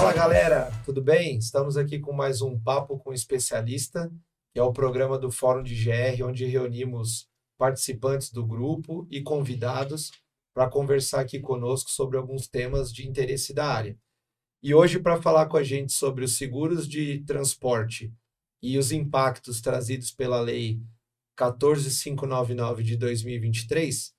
Fala galera, tudo bem? Estamos aqui com mais um Papo com Especialista, que é o programa do Fórum de GR, onde reunimos participantes do grupo e convidados para conversar aqui conosco sobre alguns temas de interesse da área. E hoje, para falar com a gente sobre os seguros de transporte e os impactos trazidos pela Lei 14.599 de 2023,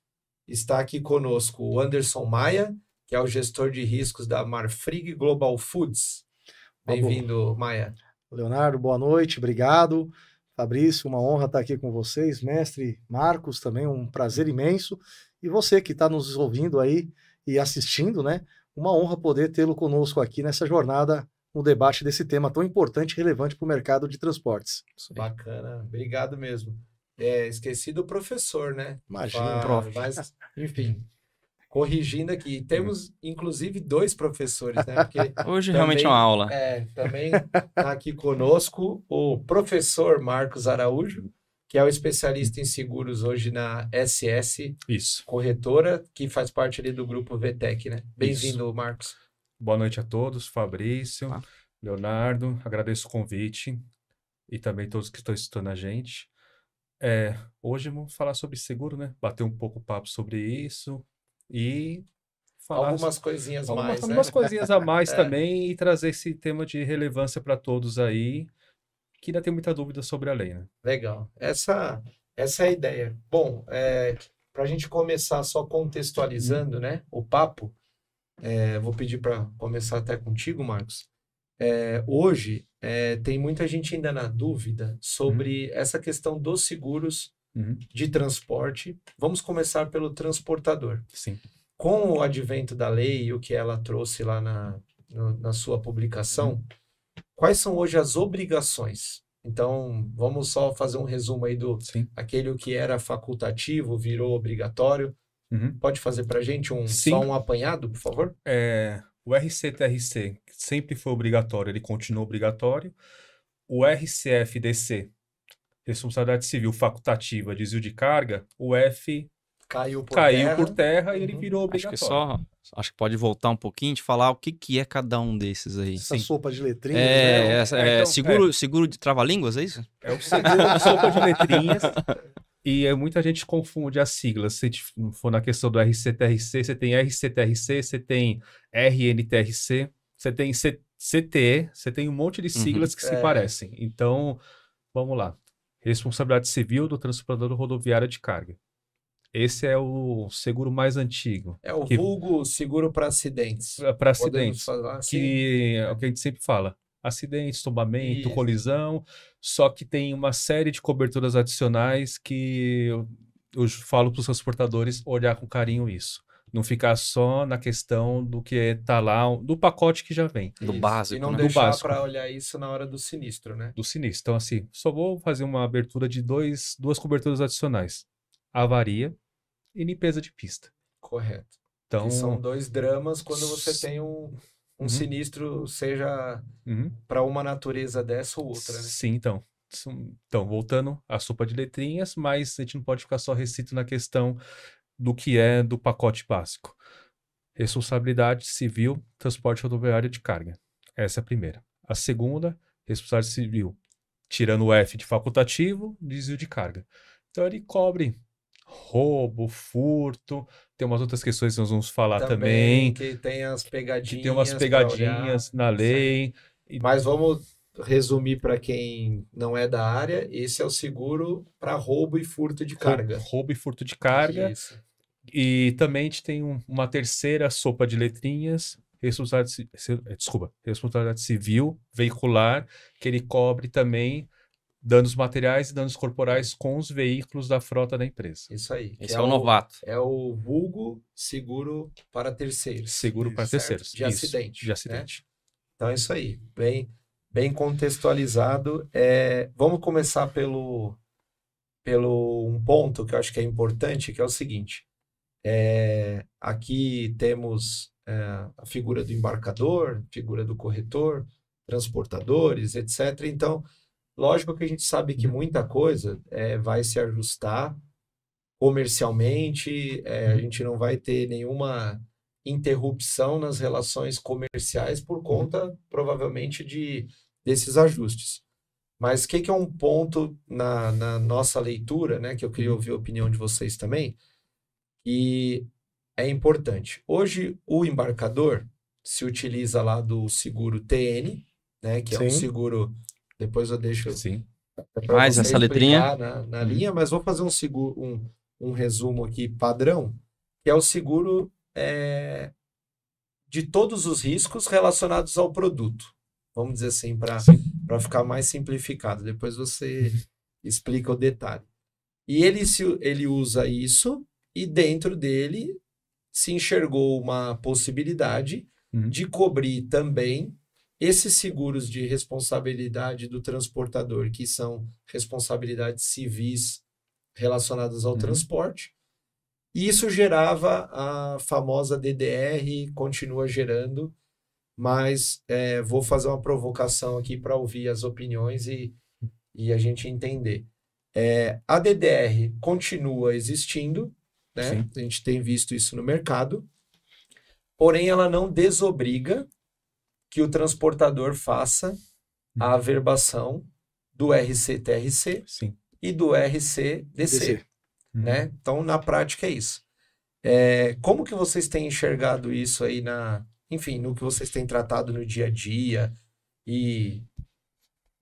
está aqui conosco o Anderson Maia, que é o gestor de riscos da Marfrig Global Foods. Bem-vindo, Maia. Leonardo, boa noite, obrigado. Fabrício, uma honra estar aqui com vocês. Mestre Marcos, também um prazer imenso. E você que está nos ouvindo aí e assistindo, né? Uma honra poder tê-lo conosco aqui nessa jornada, no debate desse tema tão importante e relevante para o mercado de transportes. Bacana, obrigado mesmo. Esqueci do professor, né? Imagina, prof. Mas, enfim, corrigindo aqui, temos inclusive dois professores, né? Porque hoje realmente é uma aula. Também está aqui conosco o professor Marcos Araújo, que é o especialista em seguros hoje na SS Corretora, que faz parte ali do grupo VTEC, né? Bem-vindo, Marcos. Boa noite a todos, Fabrício, Leonardo, agradeço o convite e também todos que estão escutando a gente. Hoje vamos falar sobre seguro, né? Bater um pouco o papo sobre isso e falar algumas coisinhas mais, né? Algumas coisinhas a mais também e trazer esse tema de relevância para todos aí, que ainda tem muita dúvida sobre a lei, né? Legal. Essa é a ideia. Bom, para a gente começar só contextualizando, né, o papo, vou pedir para começar até contigo, Marcos. Hoje, tem muita gente ainda na dúvida sobre essa questão dos seguros de transporte. Vamos começar pelo transportador. Sim. Com o advento da lei e o que ela trouxe lá na sua publicação, quais são hoje as obrigações? Então, vamos só fazer um resumo aí aquele que era facultativo virou obrigatório. Pode fazer para a gente só um apanhado, por favor? O RCTRC sempre foi obrigatório, ele continua obrigatório. O RCFDC, responsabilidade civil facultativa, desvio de carga, o F caiu por terra e ele virou obrigatório. Acho que pode voltar um pouquinho de falar o que é cada um desses aí. Essa sopa de letrinhas. Seguro de trava-línguas, é isso? É o seguro de sopa de letrinhas. E muita gente confunde as siglas. Se for na questão do RCTRC, você tem RCTRC, você tem RNTRC, você tem CTE, você tem um monte de siglas que se parecem. Então, vamos lá. Responsabilidade civil do transportador rodoviário de carga. Esse é o seguro mais antigo. É o vulgo seguro para acidentes. Para acidentes. Falar assim? Que é o que a gente sempre fala. Acidentes, tombamento, colisão. Só que tem uma série de coberturas adicionais que eu falo para os transportadores olhar com carinho isso. Não ficar só na questão do que está lá, do pacote que já vem. Do básico. E não deixar para olhar isso na hora do sinistro, né? Do sinistro. Então, assim, só vou fazer uma abertura de duas coberturas adicionais. Avaria e limpeza de pista. Correto. Então, que são dois dramas quando você tem um sinistro, seja para uma natureza dessa ou outra, né? Sim, então. Então, voltando à sopa de letrinhas, mas a gente não pode ficar só restrito na questão do que é do pacote básico. Responsabilidade civil, transporte rodoviário de carga. Essa é a primeira. A segunda, responsabilidade civil, tirando o F de facultativo, desvio de carga. Então, ele cobre roubo, furto, tem umas outras questões que nós vamos falar também. Que tem as pegadinhas. Que tem umas pegadinhas na lei. Mas vamos resumir para quem não é da área, esse é o seguro para roubo e furto de carga. Roubo e furto de carga. Isso. E também a gente tem uma terceira sopa de letrinhas, responsabilidade civil veicular, que ele cobre também danos materiais e danos corporais com os veículos da frota da empresa. Isso aí. Esse é o novato. É o vulgo seguro para terceiros. Seguro para terceiros. De acidente. De acidente. Né? Então é isso aí. Bem contextualizado. Vamos começar pelo um ponto que eu acho que é importante, que é o seguinte. Aqui temos a figura do embarcador, figura do corretor, transportadores, etc. Então, lógico que a gente sabe que muita coisa vai se ajustar comercialmente, a gente não vai ter nenhuma interrupção nas relações comerciais por conta, provavelmente, desses ajustes. Mas o que é um ponto na nossa leitura, né, que eu queria ouvir a opinião de vocês também, e é importante. Hoje, o embarcador se utiliza lá do seguro TN, né, que é um seguro, depois eu deixo mais essa letrinha na linha, mas vou fazer um resumo aqui padrão, que é o seguro de todos os riscos relacionados ao produto. Vamos dizer assim, para ficar mais simplificado. Depois você explica o detalhe. E ele usa isso, e dentro dele se enxergou uma possibilidade de cobrir também esses seguros de responsabilidade do transportador, que são responsabilidades civis relacionadas ao transporte. E isso gerava a famosa DDR, continua gerando, mas vou fazer uma provocação aqui para ouvir as opiniões e a gente entender. A DDR continua existindo, né? A gente tem visto isso no mercado, porém ela não desobriga que o transportador faça a averbação do RC-TRC e do RC-DC. Né? Então, na prática é isso. Como que vocês têm enxergado isso aí enfim, no que vocês têm tratado no dia a dia e,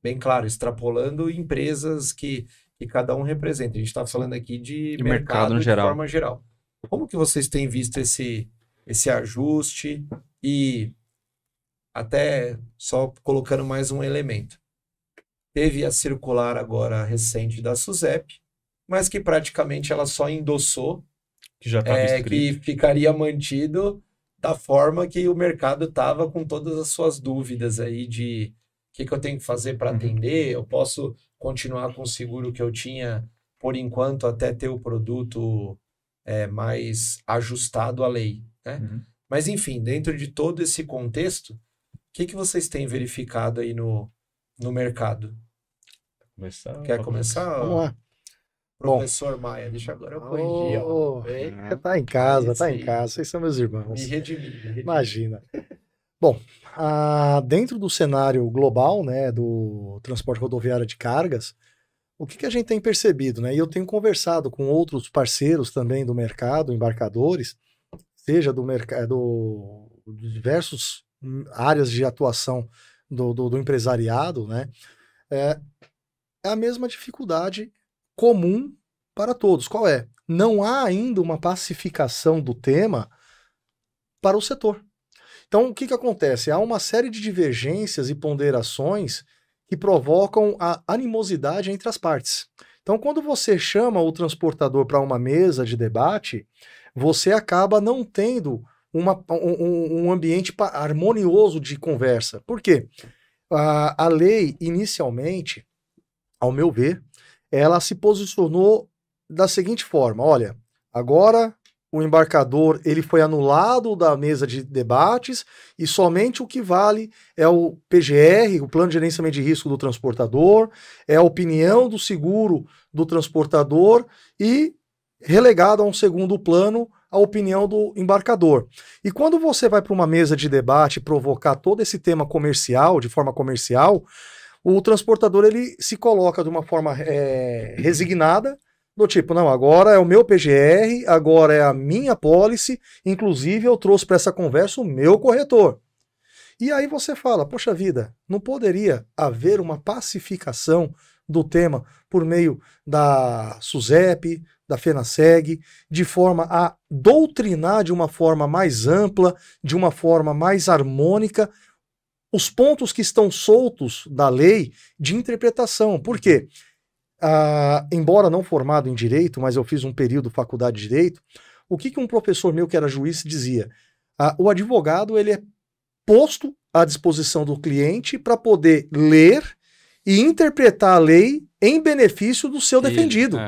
bem claro, extrapolando empresas que cada um representa. A gente está falando aqui de mercado de forma geral. Como que vocês têm visto esse ajuste e até só colocando mais um elemento? Teve a circular agora recente da SUSEP, mas que praticamente ela só endossou que já estava que ficaria mantido da forma que o mercado estava com todas as suas dúvidas aí de o que eu tenho que fazer para atender, eu posso continuar com o seguro que eu tinha por enquanto até ter o produto mais ajustado à lei, né? Mas enfim, dentro de todo esse contexto, o que vocês têm verificado aí no mercado? Quer começar? Vamos lá. Professor Maia, deixa agora eu corrigir. Tá em casa, tá em casa. Vocês são meus irmãos. Me redimir. Imagina. Bom, dentro do cenário global, né, do transporte rodoviário de cargas, o que a gente tem percebido, né? E eu tenho conversado com outros parceiros também do mercado, embarcadores, seja do mercado, de diversas áreas de atuação do empresariado, né? É a mesma dificuldade comum para todos. Qual é? Não há ainda uma pacificação do tema para o setor. Então, o que acontece? Há uma série de divergências e ponderações que provocam a animosidade entre as partes. Então, quando você chama o transportador para uma mesa de debate, você acaba não tendo um ambiente harmonioso de conversa. Por quê? A lei, inicialmente, ao meu ver, ela se posicionou da seguinte forma: olha, agora o embarcador ele foi anulado da mesa de debates e somente o que vale é o PGR, o Plano de Gerenciamento de Risco do Transportador, é a opinião do seguro do transportador e relegado a um segundo plano a opinião do embarcador. E quando você vai para uma mesa de debate provocar todo esse tema comercial, de forma comercial, o transportador ele se coloca de uma forma resignada, do tipo, não, agora é o meu PGR, agora é a minha apólice, inclusive eu trouxe para essa conversa o meu corretor. E aí você fala, poxa vida, não poderia haver uma pacificação do tema por meio da SUSEP, da FENASSEG, de forma a doutrinar de uma forma mais ampla, de uma forma mais harmônica, os pontos que estão soltos da lei de interpretação. Por quê? Embora não formado em Direito, mas eu fiz um período faculdade de Direito, o que um professor meu que era juiz dizia? O advogado ele é posto à disposição do cliente para poder ler e interpretar a lei em benefício do seu defendido.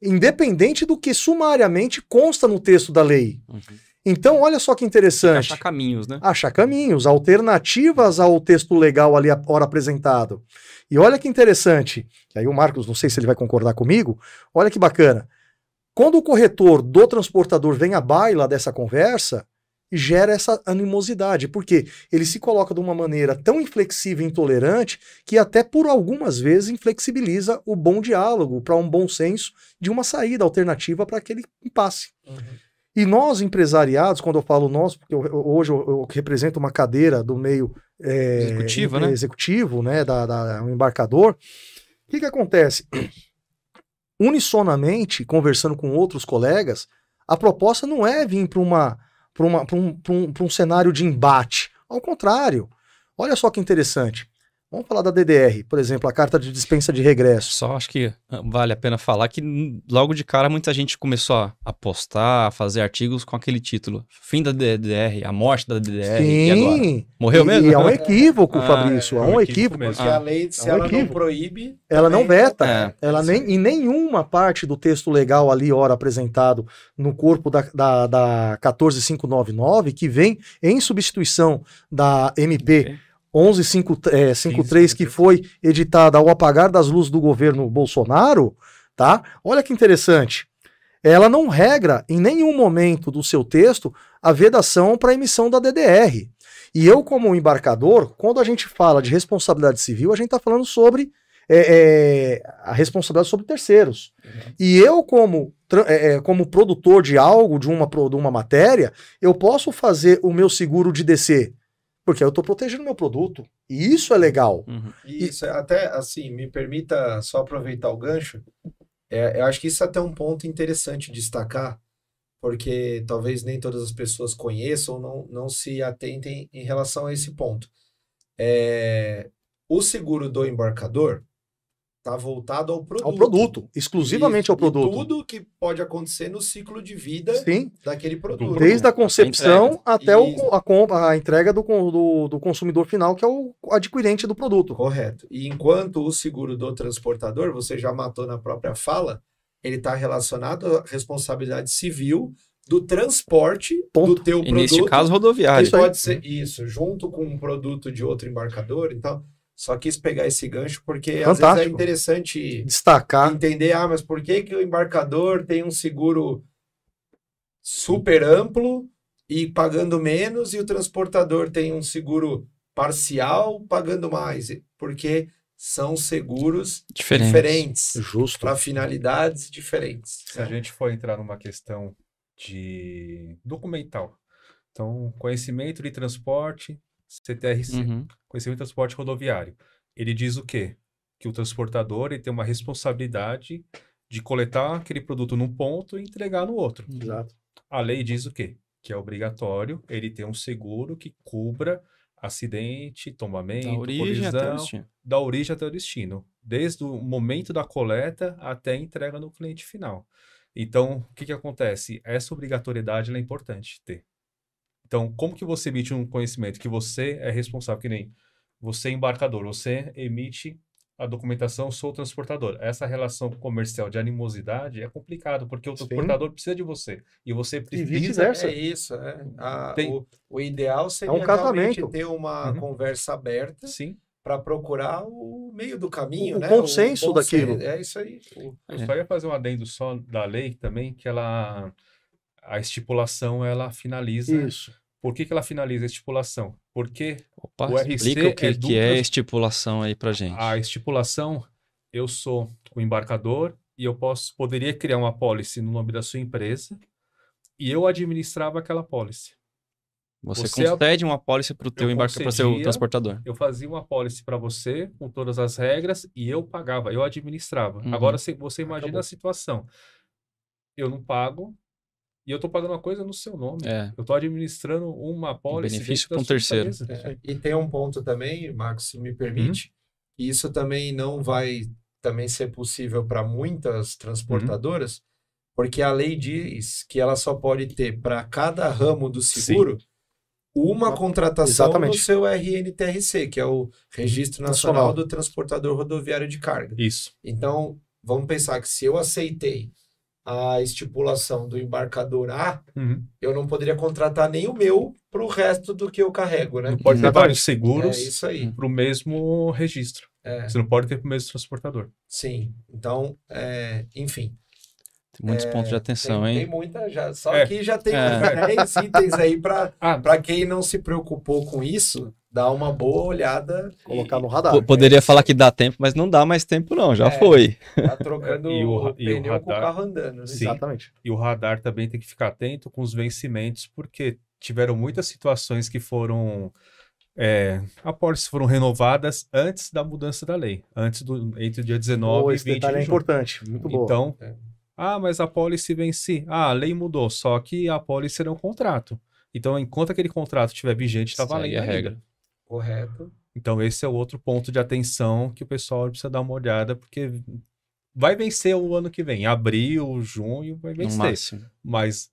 Independente do que sumariamente consta no texto da lei. Então, olha só que interessante. Achar caminhos, né? Achar caminhos, alternativas ao texto legal ali ora apresentado. E olha que interessante, e aí o Marcos, não sei se ele vai concordar comigo, olha que bacana. Quando o corretor do transportador vem à baila dessa conversa, gera essa animosidade, porque ele se coloca de uma maneira tão inflexível e intolerante que até por algumas vezes inflexibiliza o bom diálogo para um bom senso de uma saída alternativa para aquele impasse. E nós, empresariados, quando eu falo nós, porque hoje eu represento uma cadeira do meio executivo, né, um embarcador, o que acontece? Unissonamente, conversando com outros colegas, a proposta não é vir para um cenário de embate. Ao contrário, olha só que interessante. Vamos falar da DDR, por exemplo, a carta de dispensa de regresso. Só acho que vale a pena falar que logo de cara muita gente começou a postar, a fazer artigos com aquele título. Fim da DDR, a morte da DDR. Sim. E agora? Morreu mesmo? E é um equívoco, Fabrício. É um equívoco. Porque a lei, se ela não proíbe... Ela não veta. É. Em nenhuma parte do texto legal ali, ora apresentado no corpo da 14599, que vem em substituição da MP 1153, que foi editada ao apagar das luzes do governo Bolsonaro, tá? Olha que interessante. Ela não regra em nenhum momento do seu texto a vedação para a emissão da DDR. E eu, como embarcador, quando a gente fala de responsabilidade civil, a gente está falando sobre a responsabilidade sobre terceiros. E eu, como produtor de algo, de uma matéria, eu posso fazer o meu seguro de DC, porque eu estou protegendo meu produto. E isso é legal. E isso até, assim, me permita só aproveitar o gancho. Eu acho que isso é até um ponto interessante destacar, porque talvez nem todas as pessoas conheçam ou não se atentem em relação a esse ponto. O seguro do embarcador está voltado ao produto. Ao produto, exclusivamente ao produto. E tudo que pode acontecer no ciclo de vida daquele produto. Desde a concepção até a entrega do consumidor final, que é o adquirente do produto. Correto. E enquanto o seguro do transportador, você já matou na própria fala, ele está relacionado à responsabilidade civil do transporte do teu produto. E neste caso, rodoviário. Que pode ser isso, junto com um produto de outro embarcador. Então, só quis pegar esse gancho porque às vezes é interessante destacar, entender, mas por que o embarcador tem um seguro super amplo e pagando menos e o transportador tem um seguro parcial pagando mais? Porque são seguros diferentes para finalidades diferentes. Se a gente for entrar numa questão de documental, então conhecimento de transporte, CTRC, conhecimento de transporte rodoviário. Ele diz o quê? Que o transportador ele tem uma responsabilidade de coletar aquele produto num ponto e entregar no outro. Exato. A lei diz o quê? Que é obrigatório ele ter um seguro que cubra acidente, tombamento, colisão, da origem até o destino. Desde o momento da coleta até a entrega no cliente final. Então, o que acontece? Essa obrigatoriedade ela é importante ter. Então, como que você emite um conhecimento que você é responsável, que nem você é embarcador, você emite a documentação, sou transportador. Essa relação comercial de animosidade é complicado, porque o transportador precisa de você. E você precisa... E vice-versa. É isso. O ideal seria realmente ter uma conversa aberta para procurar o meio do caminho, o consenso daquilo. É isso aí. Eu só ia fazer um adendo só da lei também, que a estipulação, ela finaliza... Isso. Por que ela finaliza a estipulação? Porque o RC explica o que é estipulação aí pra gente. A estipulação, eu sou o embarcador e eu poderia criar uma apólice no nome da sua empresa e eu administrava aquela apólice. Você concede uma apólice para o teu embarcador, para o seu transportador. Eu fazia uma apólice para você com todas as regras e eu pagava, eu administrava. Agora você imagina a situação. Eu não pago. E eu estou pagando uma coisa no seu nome. Eu estou administrando uma apólice. Benefício para um terceiro. E tem um ponto também, Marcos, se me permite, que isso também não vai também ser possível para muitas transportadoras, porque a lei diz que ela só pode ter para cada ramo do seguro uma contratação no seu RNTRC, que é o Registro Nacional do Transportador Rodoviário de Carga. Isso. Então, vamos pensar que se eu aceitei a estipulação do embarcador A, eu não poderia contratar nem o meu para o resto do que eu carrego, né? Não pode ter vários seguros para o mesmo registro. Você não pode ter para o mesmo transportador. Sim. Então, enfim. Muitos pontos de atenção, tem hein? muita já. Só É. que já tem uns 10 itens aí para Ah, quem não se preocupou com isso, dar uma boa olhada. Colocar no Po- radar. Poderia falar que dá tempo, mas não dá mais tempo não, já É. foi. Tá trocando E o o e o pneu com o radar? carro andando, né? Sim. Exatamente. E o radar também tem que ficar atento com os vencimentos, porque tiveram muitas situações que foram. Apólices foram renovadas antes da mudança da lei, entre o dia 19 Pô, e esse 20 detalhe de é junho. importante. Muito bom. Então, É. mas a apólice vence. A lei mudou, só que a apólice era um contrato. Então, enquanto aquele contrato estiver vigente, está Segue valendo a ainda. regra. Correto. Então, esse é o outro ponto de atenção que o pessoal precisa dar uma olhada, porque vai vencer o ano que vem. Abril, junho, vai No vencer. máximo. Mas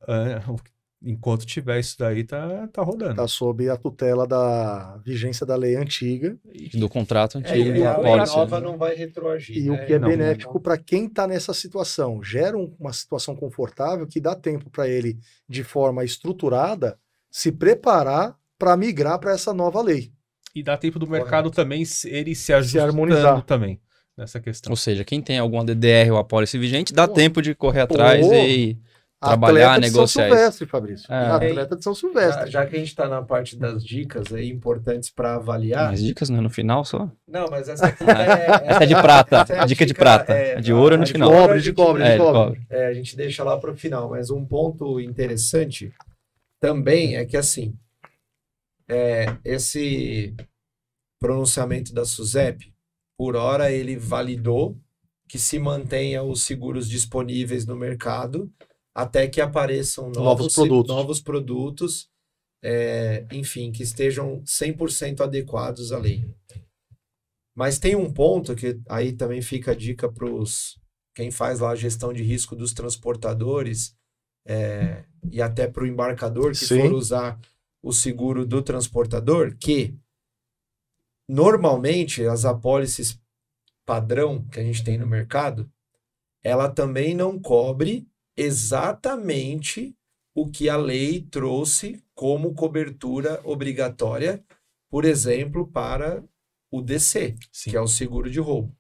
enquanto tiver isso daí, tá rodando. Tá sob a tutela da vigência da lei antiga. Do contrato antigo, E da a lei apólice. nova né? não vai retroagir. E né? o que é Não. benéfico para quem está nessa situação. Gera uma situação confortável que dá tempo para ele, de forma estruturada, se preparar para migrar para essa nova lei. E dá tempo do Correto. mercado também ele se ajustando harmonizar. também nessa questão. Ou seja, quem tem alguma DDR ou apólice vigente, dá Pô. tempo de correr atrás Pô. e trabalhar, Atleta de São negociar isso. Silvestre, Fabrício. É. Atleta de São Já, Silvestre. já que a gente está na parte das dicas aí importantes para avaliar. Mais dicas, né? No final só. Não, mas essa aqui Essa é de prata. essa é a Dica de prata. A de ouro é no de final. ouro Cobre, a de gente- cobre, É, de de cobre. cobre. a gente deixa lá para o final, mas um ponto interessante também é que assim, esse pronunciamento da SUSEP, por hora ele validou que se mantenha os seguros disponíveis no mercado até que apareçam novos produtos, enfim, que estejam 100% adequados à lei. Mas tem um ponto que aí também fica a dica para quem faz lá a gestão de risco dos transportadores e até para o embarcador que Sim. for usar o seguro do transportador, que normalmente as apólices padrão que a gente tem no mercado, ela também não cobre exatamente o que a lei trouxe como cobertura obrigatória, por exemplo, para o DC, Sim. que é o seguro de roubo.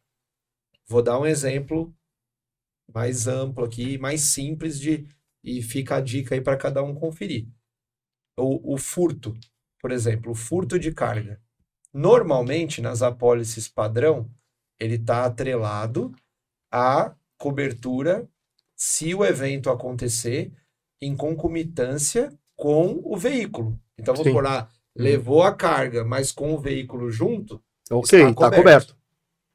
Vou dar um exemplo mais amplo aqui, mais simples e fica a dica aí para cada um conferir. O furto, por exemplo, o furto de carga. Normalmente, nas apólices padrão, ele está atrelado à cobertura se o evento acontecer em concomitância com o veículo. Então, vamos Sim. por lá, levou a carga, mas com o veículo junto, Ok, está coberto.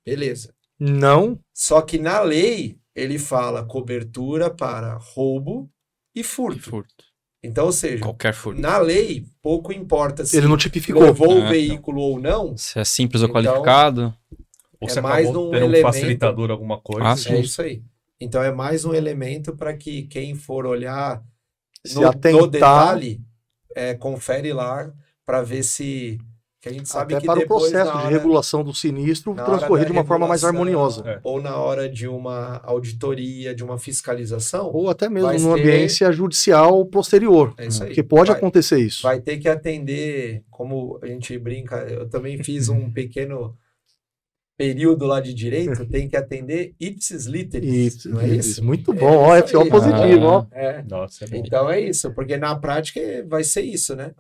beleza. Não, Só que na lei, ele fala cobertura para roubo e furto. Furto. Então, ou seja, Qualquer furto. na lei, pouco importa se ele não tipificou. levou o Ah, veículo ou não, Se é simples ou Então, qualificado. Ou é se mais acabou um tendo um elemento- facilitador, alguma coisa. Ah, sim. é isso aí. Então, é mais um elemento para que quem for olhar Se no atentar detalhe, confere lá para ver se... Que a gente sabe até que para o depois, processo na de hora- regulação do sinistro na hora transcorrer da de uma forma mais regulação, harmoniosa. É. ou na hora de uma auditoria, de uma fiscalização, Ou até mesmo Vai no ter- ambiência judicial posterior. é isso aí. Porque pode Vai- acontecer isso. Vai ter que atender, como a gente brinca, eu também fiz um pequeno período lá de direito, tem que atender ipsis literis, Isso, não é isso? Muito bom, ó, isso FO aí. positivo, ó. É. Nossa, é bom. Então é isso, porque na prática vai ser isso, né?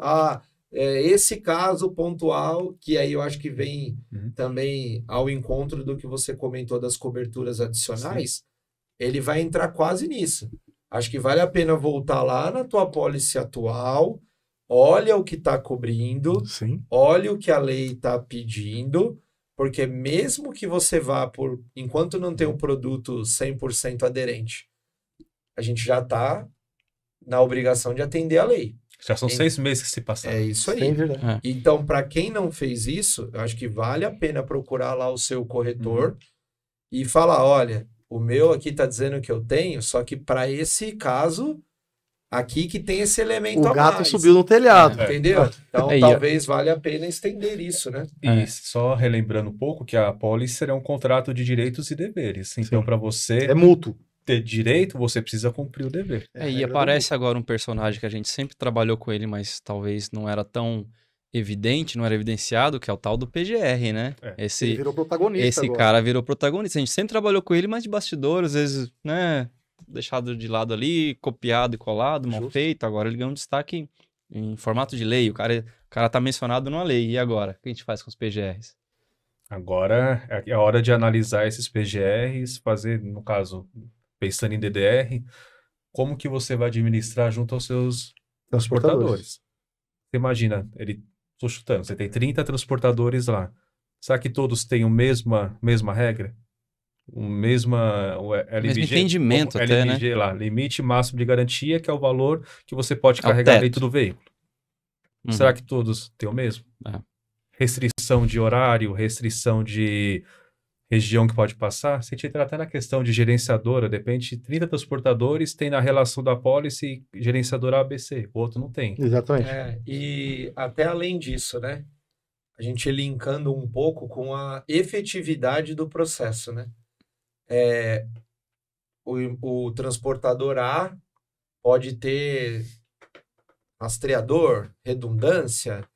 Esse caso pontual, que aí eu acho que vem Uhum. também ao encontro do que você comentou das coberturas adicionais, ele vai entrar quase nisso. Acho que vale a pena voltar lá na tua apólice atual, olha o que está cobrindo, Sim. olha o que a lei está pedindo, porque mesmo que você vá enquanto não tem um produto 100% aderente, a gente já está na obrigação de atender a lei. Já são 6 meses que se passaram. É isso Sem aí. verdade. Então, para quem não fez isso, eu acho que vale a pena procurar lá o seu corretor e falar, olha, o meu aqui está dizendo que eu tenho, só que para esse caso, aqui que tem esse elemento O a gato mais. subiu no telhado. Entendeu? Então, É, e talvez valha a pena estender isso, né? E só relembrando um pouco que a apólice é um contrato de direitos e deveres. Então, Sim. para você É mútuo. ter direito, você precisa cumprir o dever. E regra do aparece agora um personagem que a gente sempre trabalhou com ele, mas talvez não era tão evidente, não era evidenciado, que é o tal do PGR, né? É. Ele Esse virou protagonista esse agora. cara virou protagonista. A gente sempre trabalhou com ele, mas de bastidor, às vezes, né? deixado de lado ali, copiado e colado, mal feito. Agora ele ganha um destaque em formato de lei. O cara tá mencionado numa lei. E agora? O que a gente faz com os PGRs? Agora é a hora de analisar esses PGRs, fazer, no caso, pensando em DDR, como que você vai administrar junto aos seus transportadores. Você imagina, tô chutando, você tem 30 transportadores lá. Será que todos têm a mesma regra? O mesmo entendimento até, LMG, né? lá, limite máximo de garantia, que é o valor que você pode carregar dentro do veículo. Será que todos têm o mesmo? Restrição de horário, restrição de região que pode passar. Se a gente entrar até na questão de gerenciadora, depende de 30 transportadores, tem na relação da policy gerenciadora ABC, o outro não tem. Exatamente. E até além disso, né? A gente linkando um pouco com a efetividade do processo, né? O transportador A pode ter rastreador, redundância,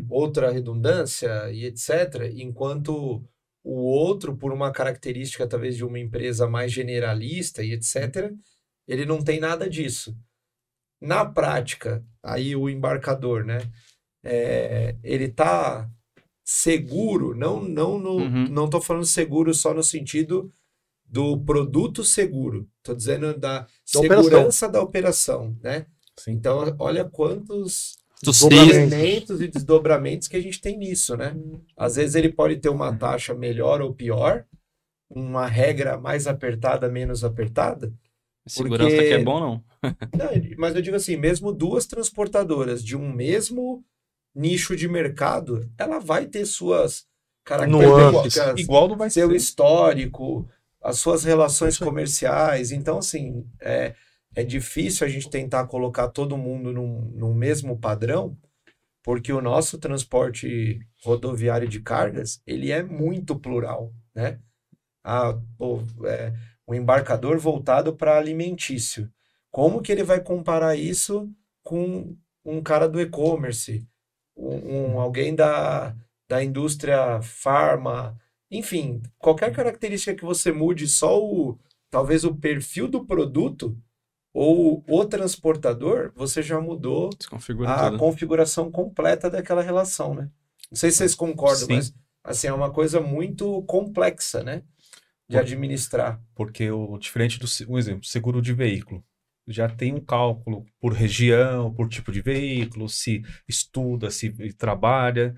outra redundância e etc., enquanto o outro, por uma característica talvez de uma empresa mais generalista e etc., ele não tem nada disso. Na prática, aí o embarcador, né? Ele está seguro, não estou falando seguro só no sentido do produto seguro, estou dizendo da segurança da operação, né? Sim. Então, olha quantos desdobramentos e desdobramentos que a gente tem nisso, né? Às vezes ele pode ter uma taxa melhor ou pior, uma regra mais apertada, menos apertada. Segurança que é bom, não? Não, mas eu digo assim, mesmo duas transportadoras de um mesmo nicho de mercado, ela vai ter suas características, igual não vai seu ser. Histórico, as suas relações comerciais. Então, assim, é difícil a gente tentar colocar todo mundo num mesmo padrão, porque o nosso transporte rodoviário de cargas, ele é muito plural, né? Um embarcador voltado para alimentício. Como que ele vai comparar isso com um cara do e-commerce, alguém da indústria farma, enfim, qualquer característica que você mude, talvez o perfil do produto ou o transportador, você já mudou a configuração completa daquela relação, né? Não sei se vocês concordam, Sim. mas assim, é uma coisa muito complexa, né? De administrar. Porque diferente um exemplo, seguro de veículo, já tem um cálculo por região, por tipo de veículo, se estuda, se trabalha.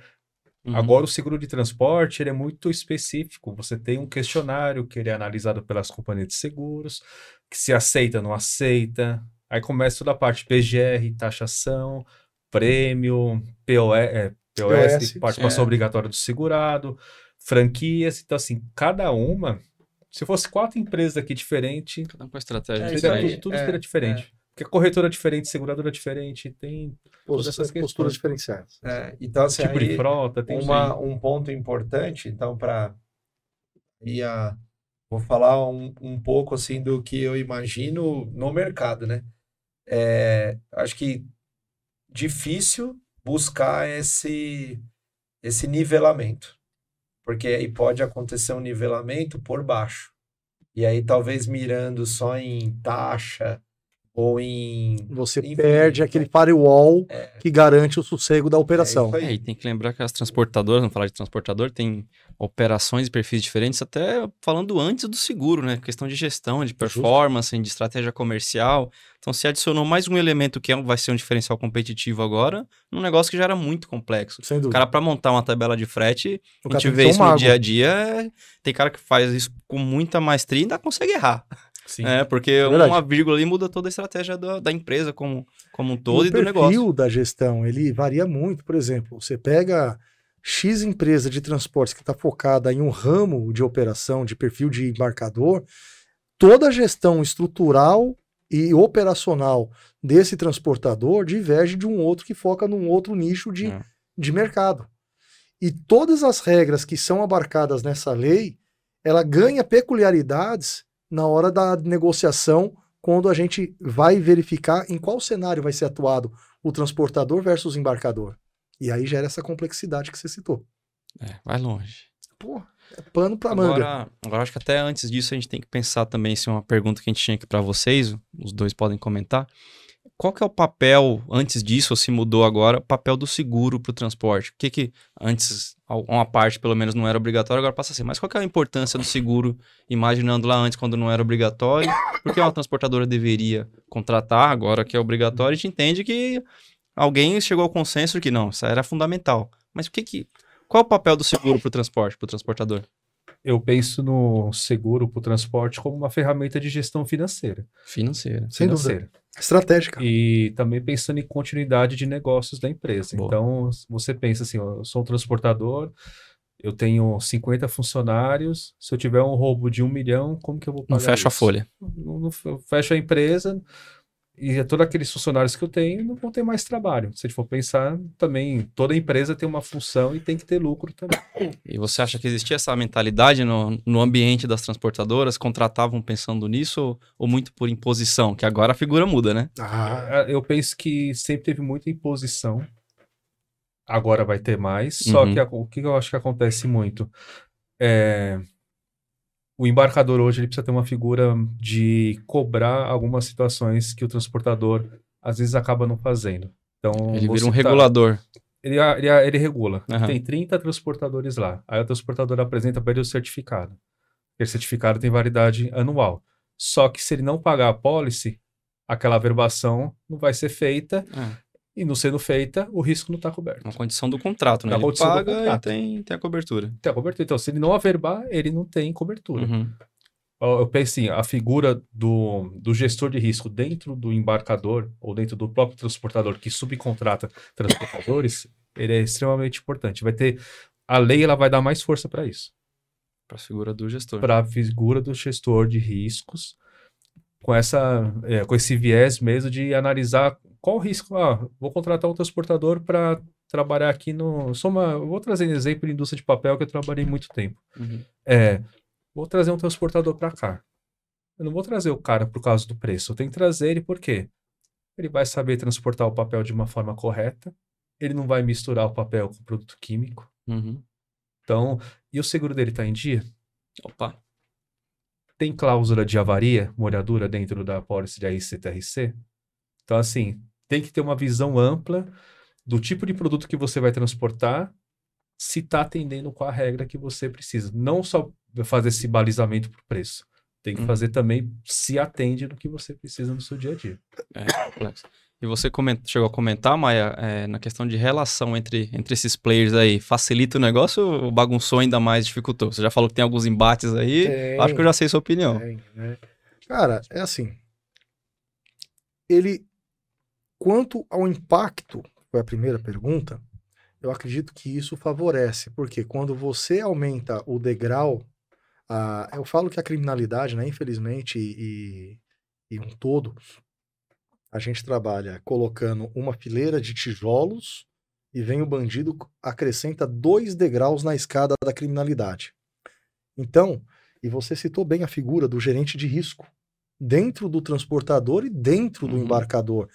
Agora o seguro de transporte, ele é muito específico. Você tem um questionário que ele é analisado pelas companhias de seguros, que se aceita, não aceita. Aí começa toda a parte PGR, taxação, prêmio, POS, participação obrigatória do segurado, franquias. Então, assim, cada uma, se fosse 4 empresas aqui diferentes, cada uma com estratégia diferente. Tudo seria diferente. Porque a corretora é diferente, seguradora é diferente, tem posturas diferenciadas. Então, assim, tipo de frota, tem um ponto importante, então, vou falar um pouco assim do que eu imagino no mercado, né? Acho que difícil buscar esse nivelamento, porque aí pode acontecer um nivelamento por baixo. E aí talvez mirando só em taxa ou Você perde aquele firewall que garante o sossego da operação. E tem que lembrar que as transportadoras, vamos falar de transportador, tem operações e perfis diferentes, até falando antes do seguro, né? Questão de gestão, de performance, de estratégia comercial. Então, se adicionou mais um elemento que vai ser um diferencial competitivo agora, num negócio que já era muito complexo. Sem dúvida. O cara, para montar uma tabela de frete, a gente vê isso no dia a dia, tem cara que faz isso com muita maestria e ainda consegue errar. Sim. Porque uma vírgula ali muda toda a estratégia da empresa como um todo e do negócio. O perfil da gestão, ele varia muito. Por exemplo, você pega X empresa de transportes que está focada em um ramo de operação, de perfil de embarcador, toda a gestão estrutural e operacional desse transportador diverge de um outro que foca num outro nicho de mercado. E todas as regras que são abarcadas nessa lei, ela ganha peculiaridades na hora da negociação, quando a gente vai verificar em qual cenário vai ser atuado o transportador versus o embarcador. E aí gera essa complexidade que você citou. Vai longe. Pô. É pano para manga. Agora, acho que até antes disso a gente tem que pensar também, se é uma pergunta que a gente tinha aqui para vocês, os dois podem comentar. Qual que é o papel, antes disso, ou se mudou agora, o papel do seguro para o transporte? O que antes, uma parte pelo menos não era obrigatório, agora passa a ser. Mas qual que é a importância do seguro, imaginando lá antes quando não era obrigatório? Porque uma transportadora deveria contratar, agora que é obrigatório, a gente entende que alguém chegou ao consenso de que não, isso era fundamental. Mas qual é o papel do seguro para o transporte, para o transportador? Eu penso no seguro para o transporte como uma ferramenta de gestão financeira. Sem dúvida. Estratégica. E também pensando em continuidade de negócios da empresa. Boa. Então, você pensa assim, ó, eu sou um transportador, eu tenho 50 funcionários, se eu tiver um roubo de 1 milhão, como que eu vou pagar Não fecha a isso? folha. Não fecho a empresa e todos aqueles funcionários que eu tenho não vão ter mais trabalho. Se a gente for pensar, também toda empresa tem uma função e tem que ter lucro também. E você acha que existia essa mentalidade no ambiente das transportadoras? Contratavam pensando nisso ou muito por imposição? Que agora a figura muda, né? Eu penso que sempre teve muita imposição. Agora vai ter mais. Só que o que eu acho que acontece muito o embarcador hoje ele precisa ter uma figura de cobrar algumas situações que o transportador às vezes acaba não fazendo. Então, ele vira um regulador. Ele regula. Uhum. Tem 30 transportadores lá. Aí o transportador apresenta para ele o certificado. Aquele certificado tem validade anual. Só que se ele não pagar a pólice, aquela averbação não vai ser feita. E não sendo feita, o risco não está coberto. Uma condição do contrato, né? Ele paga e tem a cobertura. Tem a cobertura. Então, se ele não averbar, ele não tem cobertura. Eu penso assim, a figura do gestor de risco dentro do embarcador ou dentro do próprio transportador que subcontrata transportadores, ele é extremamente importante. A lei ela vai dar mais força para isso. Para a figura do gestor. Para a figura do gestor de riscos, com esse viés mesmo de analisar qual o risco. Vou contratar um transportador para trabalhar aqui vou trazer um exemplo de indústria de papel que eu trabalhei muito tempo. Vou trazer um transportador para cá. Eu não vou trazer o cara por causa do preço. Eu tenho que trazer ele por quê? Ele vai saber transportar o papel de uma forma correta. Ele não vai misturar o papel com produto químico. Então, e o seguro dele está em dia? Opa! Tem cláusula de avaria, molhadura dentro da pólice de AICTRC? Então, assim, tem que ter uma visão ampla do tipo de produto que você vai transportar, se está atendendo com a regra que você precisa. Não só fazer esse balizamento por preço. Tem que fazer também se atende no que você precisa no seu dia a dia. É complexo. E você chegou a comentar, Maia, na questão de relação entre esses players aí, facilita o negócio ou bagunçou ainda mais, dificultou? Você já falou que tem alguns embates aí, acho que eu já sei sua opinião. Cara, é assim, quanto ao impacto, foi a primeira pergunta, eu acredito que isso favorece, porque quando você aumenta o degrau, eu falo que a criminalidade, né, infelizmente, e um todo, a gente trabalha colocando uma fileira de tijolos e vem o bandido, acrescenta 2 degraus na escada da criminalidade. Então, e você citou bem a figura do gerente de risco, dentro do transportador e dentro do embarcador.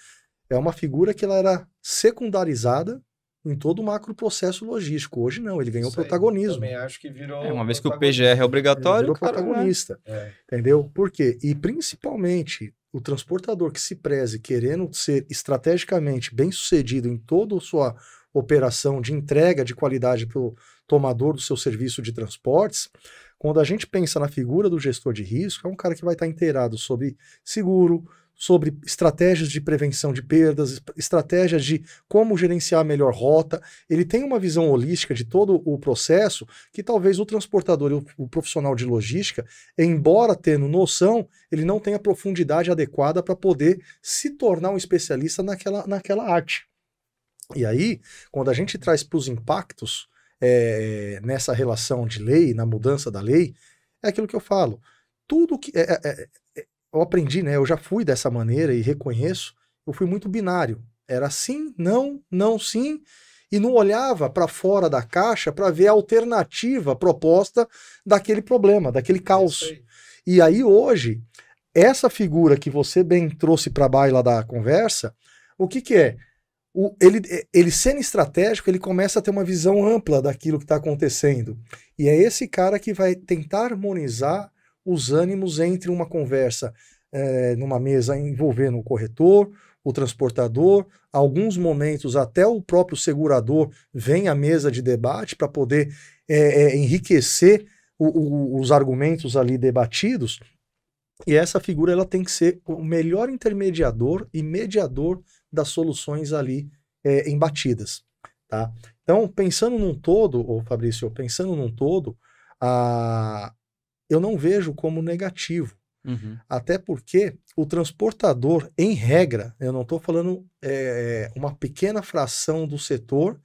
É uma figura que ela era secundarizada em todo o macro processo logístico. Hoje não, ele ganhou protagonismo. Também acho que virou. Uma vez que o PGR é obrigatório, ele virou protagonista. Entendeu? Por quê? E principalmente o transportador que se preze querendo ser estrategicamente bem sucedido em toda a sua operação de entrega de qualidade para o tomador do seu serviço de transportes, quando a gente pensa na figura do gestor de risco, é um cara que vai estar inteirado sobre seguro, sobre estratégias de prevenção de perdas, estratégias de como gerenciar a melhor rota. Ele tem uma visão holística de todo o processo que talvez o transportador e o profissional de logística, embora tendo noção, ele não tenha a profundidade adequada para poder se tornar um especialista naquela arte. E aí, quando a gente traz para os impactos nessa relação de lei, na mudança da lei, é aquilo que eu falo. Tudo que... eu aprendi, né? Eu já fui dessa maneira e reconheço, eu fui muito binário. Era sim, não, não, sim, e não olhava para fora da caixa para ver a alternativa proposta daquele problema, daquele caos. E aí hoje, essa figura que você bem trouxe para a baila da conversa, o que é? ele sendo estratégico, ele começa a ter uma visão ampla daquilo que está acontecendo. E é esse cara que vai tentar harmonizar os ânimos entre uma conversa numa mesa envolvendo o corretor, o transportador, alguns momentos até o próprio segurador vem à mesa de debate para poder enriquecer os argumentos ali debatidos. E essa figura ela tem que ser o melhor intermediador e mediador das soluções ali embatidas, tá? Então, pensando num todo, Fabrício, eu não vejo como negativo. Uhum. Até porque o transportador, em regra, eu não estou falando uma pequena fração do setor,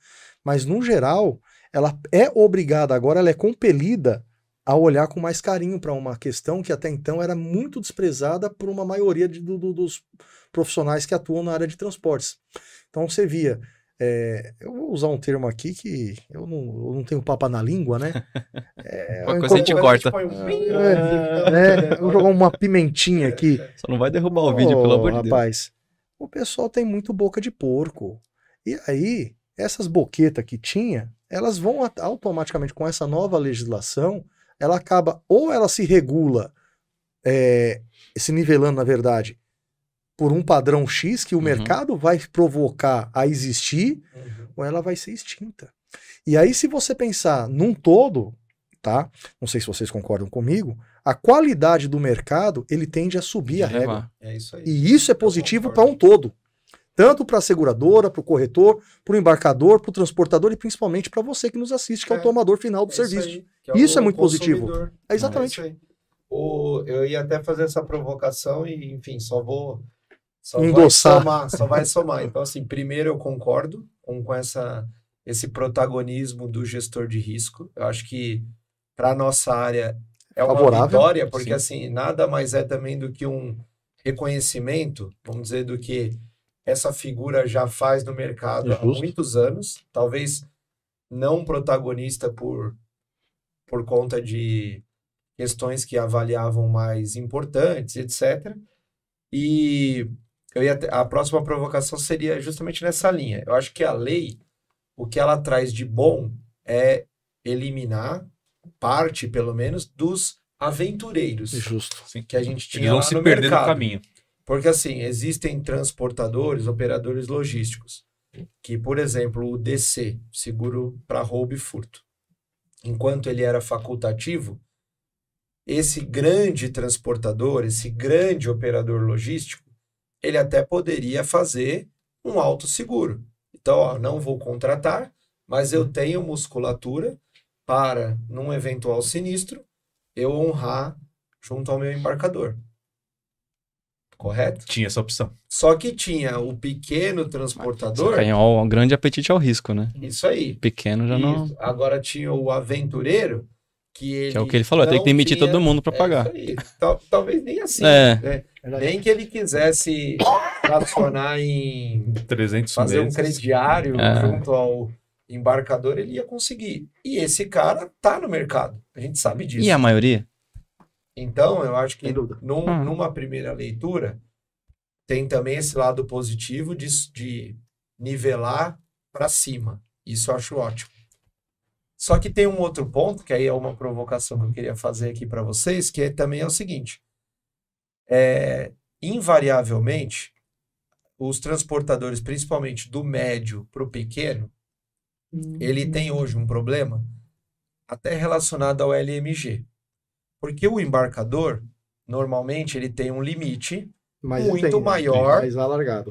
mas no geral, ela é obrigada, agora ela é compelida a olhar com mais carinho para uma questão que até então era muito desprezada por uma maioria dos profissionais que atuam na área de transportes. Então você via, eu vou usar um termo aqui que eu não tenho papo na língua, né? Qualquer coisa a gente corta. Eu vou jogar uma pimentinha aqui. Só não vai derrubar o vídeo, pelo amor de Deus. Rapaz, o pessoal tem muito boca de porco. E aí, essas boquetas que tinha, elas vão automaticamente com essa nova legislação, ela acaba, ou ela se regula, se nivelando, na verdade, por um padrão X que o mercado vai provocar a existir, ou ela vai ser extinta. E aí, se você pensar num todo, tá? Não sei se vocês concordam comigo, a qualidade do mercado, ele tende a subir a régua. É isso aí. E isso é positivo para um todo. Tanto para a seguradora, para o corretor, para o embarcador, para o transportador e principalmente para você que nos assiste, que é o tomador final do serviço. Isso é muito positivo. É exatamente. É isso aí. Eu ia até fazer essa provocação e, enfim, só endossar. Só vai somar. Então, assim, primeiro eu concordo com esse protagonismo do gestor de risco. Eu acho que para a nossa área é uma favorável, vitória, porque sim. assim, nada mais é também do que um reconhecimento, vamos dizer, do que essa figura já faz no mercado há muitos anos, talvez não protagonista por conta de questões que avaliavam mais importantes, etc. E a próxima provocação seria justamente nessa linha. Eu acho que a lei, o que ela traz de bom é eliminar parte, pelo menos, dos aventureiros. Justo. Que a gente tinha Eles vão lá se no perder mercado. no caminho. Porque, assim, existem transportadores, operadores logísticos, que, por exemplo, o DC, seguro para roubo e furto, enquanto ele era facultativo, esse grande transportador, esse grande operador logístico, ele até poderia fazer um autosseguro. Então, ó, não vou contratar, mas eu tenho musculatura para, num eventual sinistro, eu honrar junto ao meu embarcador. Correto? Tinha essa opção. Só que tinha o pequeno transportador. Tem um grande apetite ao risco, né? Isso aí. Pequeno já não. Agora tinha o aventureiro, que é o que ele falou, tem que demitir todo mundo para pagar. Isso aí. Talvez nem assim. Né? Nem que ele quisesse tracionar em 300 fazer meses. um crediário junto ao embarcador, ele ia conseguir. E esse cara tá no mercado. A gente sabe disso. E a maioria? Então, eu acho que numa primeira leitura, tem também esse lado positivo de nivelar para cima. Isso eu acho ótimo. Só que tem um outro ponto, que aí é uma provocação que eu queria fazer aqui para vocês, que também é o seguinte. Invariavelmente, os transportadores, principalmente do médio para o pequeno, ele tem hoje um problema até relacionado ao LMG. Porque o embarcador, normalmente, ele tem um limite muito maior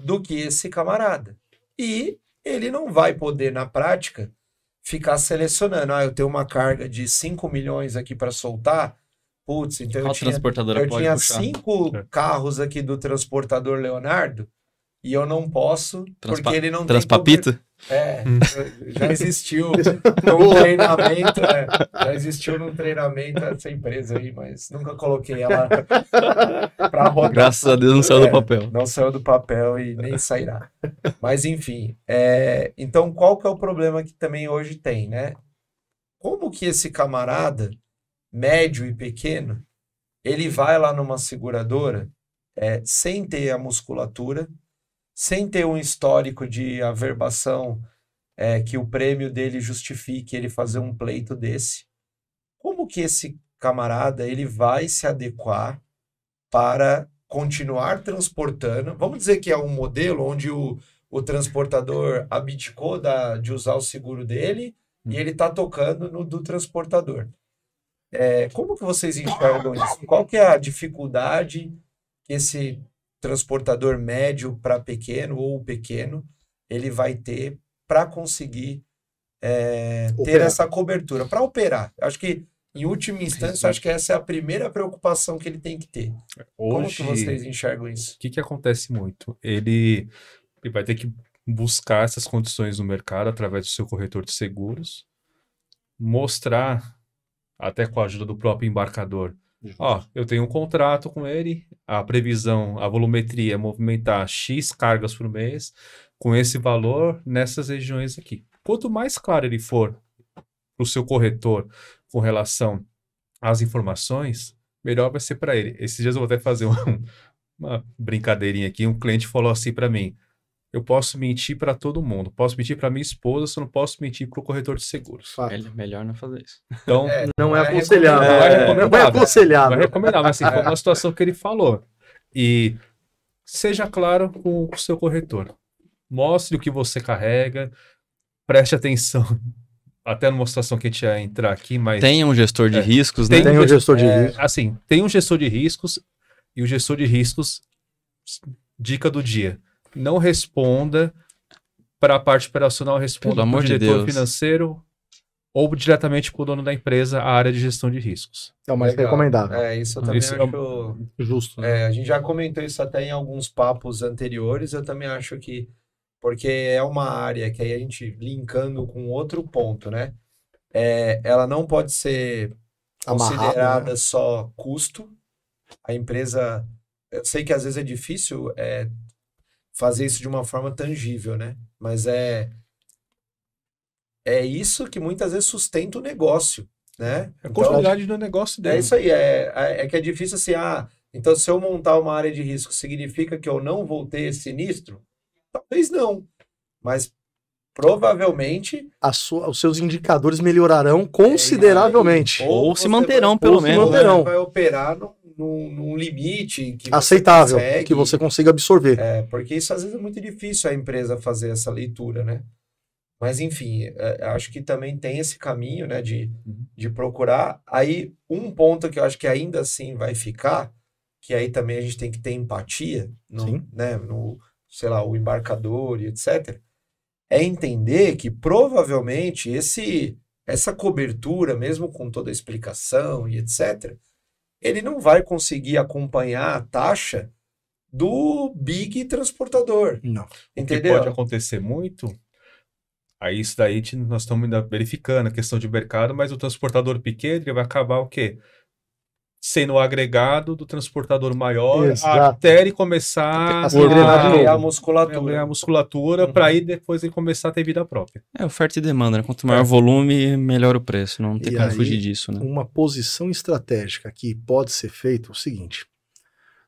do que esse camarada. E ele não vai poder, na prática, ficar selecionando. Eu tenho uma carga de 5 milhões aqui para soltar. Putz, então eu tinha 5 carros aqui do transportador Leonardo e eu não posso, porque ele não Transpapito? Já existiu num treinamento, já existiu num treinamento essa empresa aí, mas nunca coloquei ela para rodar. Graças a Deus não saiu do papel. Não saiu do papel e nem sairá. Mas enfim, então qual que é o problema que também hoje tem, né? Como que esse camarada, médio e pequeno, ele vai lá numa seguradora sem ter a musculatura, sem ter um histórico de averbação que o prêmio dele justifique ele fazer um pleito desse, como que esse camarada ele vai se adequar para continuar transportando? Vamos dizer que é um modelo onde o transportador abdicou de usar o seguro dele e ele está tocando no do transportador. Como que vocês enxergam isso? Qual que é a dificuldade que esse transportador médio para pequeno ou pequeno ele vai ter para conseguir ter essa cobertura, para operar? Acho que, em última instância, acho que essa é a primeira preocupação que ele tem que ter. Como que vocês enxergam isso? O que acontece muito? Ele vai ter que buscar essas condições no mercado através do seu corretor de seguros, mostrar, até com a ajuda do próprio embarcador, eu tenho um contrato com ele, a previsão, a volumetria é movimentar X cargas por mês, com esse valor nessas regiões aqui. Quanto mais claro ele for para o seu corretor com relação às informações, melhor vai ser para ele. Esses dias eu vou até fazer uma brincadeirinha aqui. Um cliente falou assim para mim: eu posso mentir para todo mundo, posso mentir para minha esposa, só não posso mentir para o corretor de seguros. Melhor não fazer isso. Então, não é aconselhável. Não é aconselhável. Não é recomendável, mas assim, foi uma situação que ele falou. E seja claro com o seu corretor. Mostre o que você carrega, preste atenção. Até numa situação que a gente ia entrar aqui, mas... Tem um gestor de riscos, né? Tem um gestor de riscos. Assim, tem um gestor de riscos e o gestor de riscos, dica do dia, não responda para a parte operacional, responda para o diretor financeiro ou diretamente para o dono da empresa, a área de gestão de riscos. É o mais recomendável. Isso eu também acho justo. Né? A gente já comentou isso até em alguns papos anteriores, eu também acho que porque é uma área que aí a gente linkando com outro ponto, né? Ela não pode ser considerada, né, só custo. A empresa, eu sei que às vezes é difícil fazer isso de uma forma tangível, né? Mas é isso que muitas vezes sustenta o negócio, né? A continuidade do negócio dele. É isso aí, que é difícil assim, então se eu montar uma área de risco, significa que eu não vou ter sinistro? Talvez não, mas provavelmente os seus indicadores melhorarão consideravelmente. Ou se manterão, pelo menos. Vai operar num limite que aceitável, que você consiga absorver. Porque isso às vezes é muito difícil a empresa fazer essa leitura, né? Mas enfim, acho que também tem esse caminho, né, de procurar. Aí um ponto que eu acho que ainda assim vai ficar, que aí também a gente tem que ter empatia, né, sei lá, o embarcador e etc., é entender que provavelmente essa cobertura, mesmo com toda a explicação e etc., ele não vai conseguir acompanhar a taxa do big transportador. Não. Entendeu? O que pode acontecer muito, aí isso daí nós estamos ainda verificando a questão de mercado, mas o transportador pequeno ele vai acabar o quê? Sendo o agregado do transportador maior. Exato. Até ele começar a musculatura. A musculatura, para aí depois ele começar a ter vida própria. Oferta e demanda, né? Quanto maior volume, melhor o preço. Não tem como fugir disso, né? Uma posição estratégica que pode ser feita é o seguinte: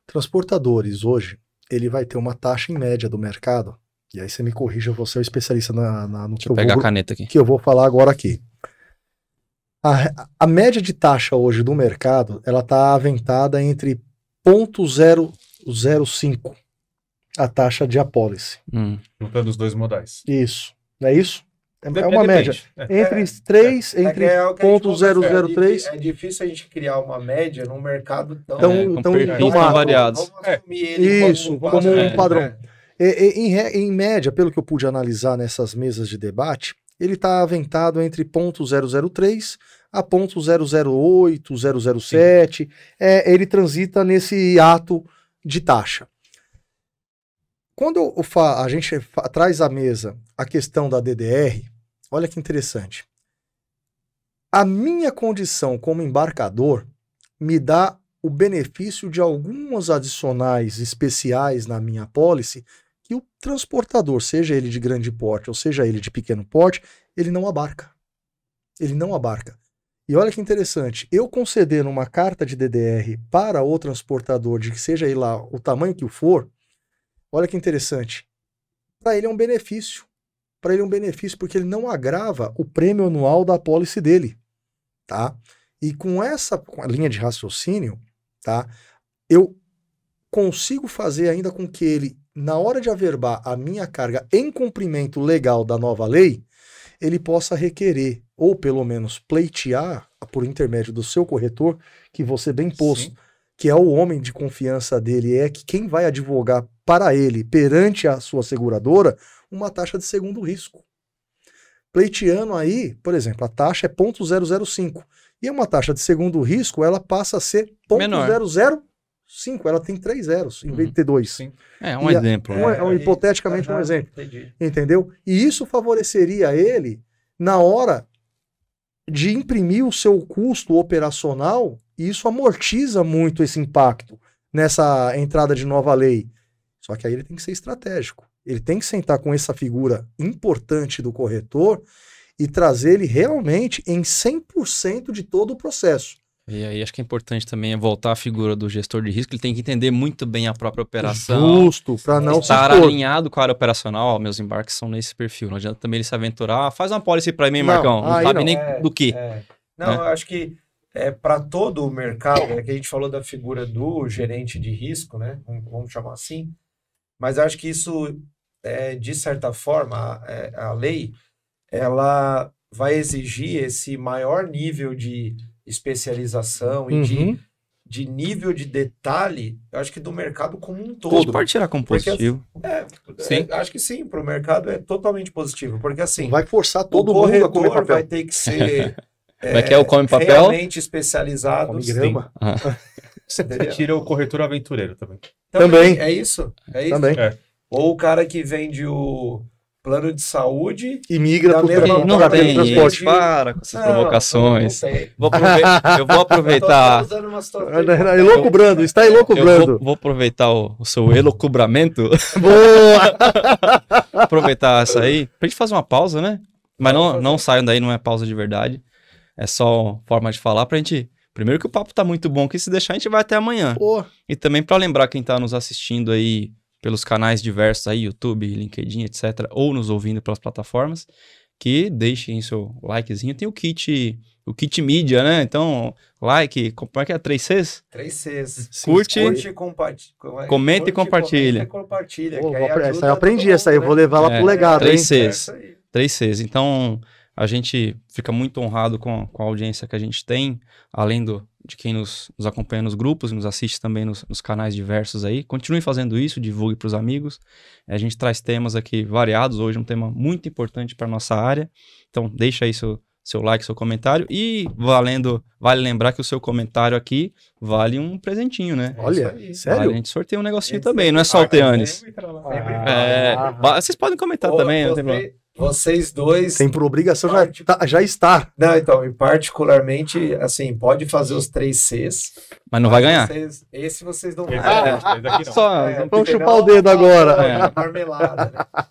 transportadores hoje, ele vai ter uma taxa em média do mercado, e aí você me corrija, você é o especialista no que eu pegar a caneta aqui. Que eu vou falar agora aqui. A média de taxa hoje do mercado, ela está aventada entre 0,005 a taxa de apólice. Juntando os dois modais. Isso. Não é isso? É uma média. Entre 3, entre 0,003. É difícil a gente criar uma média num mercado tão variados. Vamos assumir ele como um padrão. Em média, pelo que eu pude analisar nessas mesas de debate, ele está aventado entre 0,003 a 0,008, 0,07. Ele transita nesse ato de taxa. Quando a gente traz à mesa a questão da DDR, olha que interessante. A minha condição como embarcador me dá o benefício de alguns adicionais especiais na minha apólice que o transportador, seja ele de grande porte ou seja ele de pequeno porte, ele não abarca. Ele não abarca. E olha que interessante, eu concedendo uma carta de DDR para o transportador, de que seja ele lá o tamanho que for, olha que interessante, para ele é um benefício. Para ele é um benefício porque ele não agrava o prêmio anual da apólice dele, tá? E com essa linha de raciocínio, tá? Eu consigo fazer ainda com que ele, na hora de averbar a minha carga em cumprimento legal da nova lei, ele possa requerer, ou pelo menos pleitear, por intermédio do seu corretor, que você bem posto, que é o homem de confiança dele, é que quem vai advogar para ele, perante a sua seguradora, uma taxa de segundo risco. Pleiteando aí, por exemplo, a taxa é 0,005. E uma taxa de segundo risco, ela passa a ser 0,005. Ela tem 3 zeros, em vez de ter 2. Sim. É um exemplo. Hipoteticamente um exemplo. Entendeu? E isso favoreceria ele na hora de imprimir o seu custo operacional, e isso amortiza muito esse impacto nessa entrada de nova lei. Só que aí ele tem que ser estratégico. Ele tem que sentar com essa figura importante do corretor e trazer ele realmente em 100% de todo o processo. E aí acho que é importante também voltar à figura do gestor de risco, ele tem que entender muito bem a própria operação. Justo, para não estar alinhado com a área operacional. Ó, meus embarques são nesse perfil, não adianta também ele se aventurar. Faz uma policy para mim, Marcão, não sabe nem do que. Não, eu acho que para todo o mercado, que a gente falou da figura do gerente de risco, né? Vamos chamar assim, mas eu acho que isso, de certa forma, a lei, ela vai exigir esse maior nível de especialização e de nível de detalhe, eu acho que do mercado como um todo. Pode tirar como positivo. Acho que sim, para o mercado é totalmente positivo, porque assim... Vai forçar todo mundo a comer papel. Vai ter que ser o come papel? realmente especializado. Come grama. Você tira o corretor aventureiro também. Também. É isso. Também. Ou o cara que vende o plano de saúde e migra para não tem transporte. Para com essas provocações. Eu vou aproveitar. Elocubrando, está elocubrando. Vou aproveitar o seu elocubramento. Boa! Aproveitar essa aí pra gente fazer uma pausa, né? Mas não saiam daí, não é pausa de verdade. É só forma de falar pra gente. Primeiro que o papo tá muito bom, que se deixar a gente vai até amanhã. E também pra lembrar quem tá nos assistindo aí pelos canais diversos aí, YouTube, LinkedIn, etc., ou nos ouvindo pelas plataformas, que deixem seu likezinho. Tem o kit mídia, né? Então, like, como é que é? 3 Cs? 3 Cs. Curte, comenta e compartilha. Essa aí eu aprendi, essa aí eu vou levar lá pro legado. 3 Cs. 3 Cs. Então, a gente fica muito honrado com a audiência que a gente tem, além de quem nos acompanha nos grupos, nos assiste também nos canais diversos aí. Continue fazendo isso, divulgue para os amigos. A gente traz temas aqui variados, hoje um tema muito importante para a nossa área. Então, deixa aí seu like, seu comentário. E vale lembrar que o seu comentário aqui vale um presentinho, né? Olha, sério? Vale, a gente sorteia um negocinho também, não é só o Teanes. Vocês podem comentar também, não tem problema. Vocês dois... Tem por obrigação já está. Não, então, e particularmente, assim, pode fazer os 3 Cs. Mas não vai ganhar. Esse vocês não vão ganhar. Vamos chupar o dedo agora. Marmelada, né?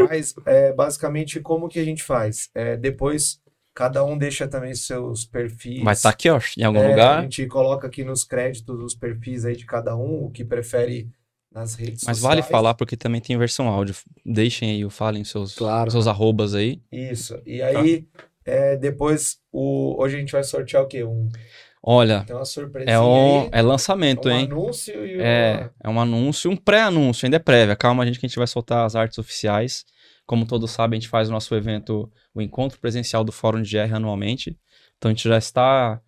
Mas, basicamente, como que a gente faz? Depois, cada um deixa também seus perfis. Vai estar aqui, ó, em algum lugar. A gente coloca aqui nos créditos os perfis aí de cada um, o que prefere... nas redes Mas sociais. vale falar porque também tem versão áudio. Deixem aí, falem seus arrobas aí. Isso. E aí, depois, hoje a gente vai sortear o quê? Olha, tem uma surpresinha aí. É lançamento, hein? Anúncio e é um anúncio, um pré-anúncio, ainda é prévia. Calma, gente, que a gente vai soltar as artes oficiais. Como todos sabem, a gente faz o nosso evento, o encontro presencial do Fórum de GR anualmente. Então a gente já está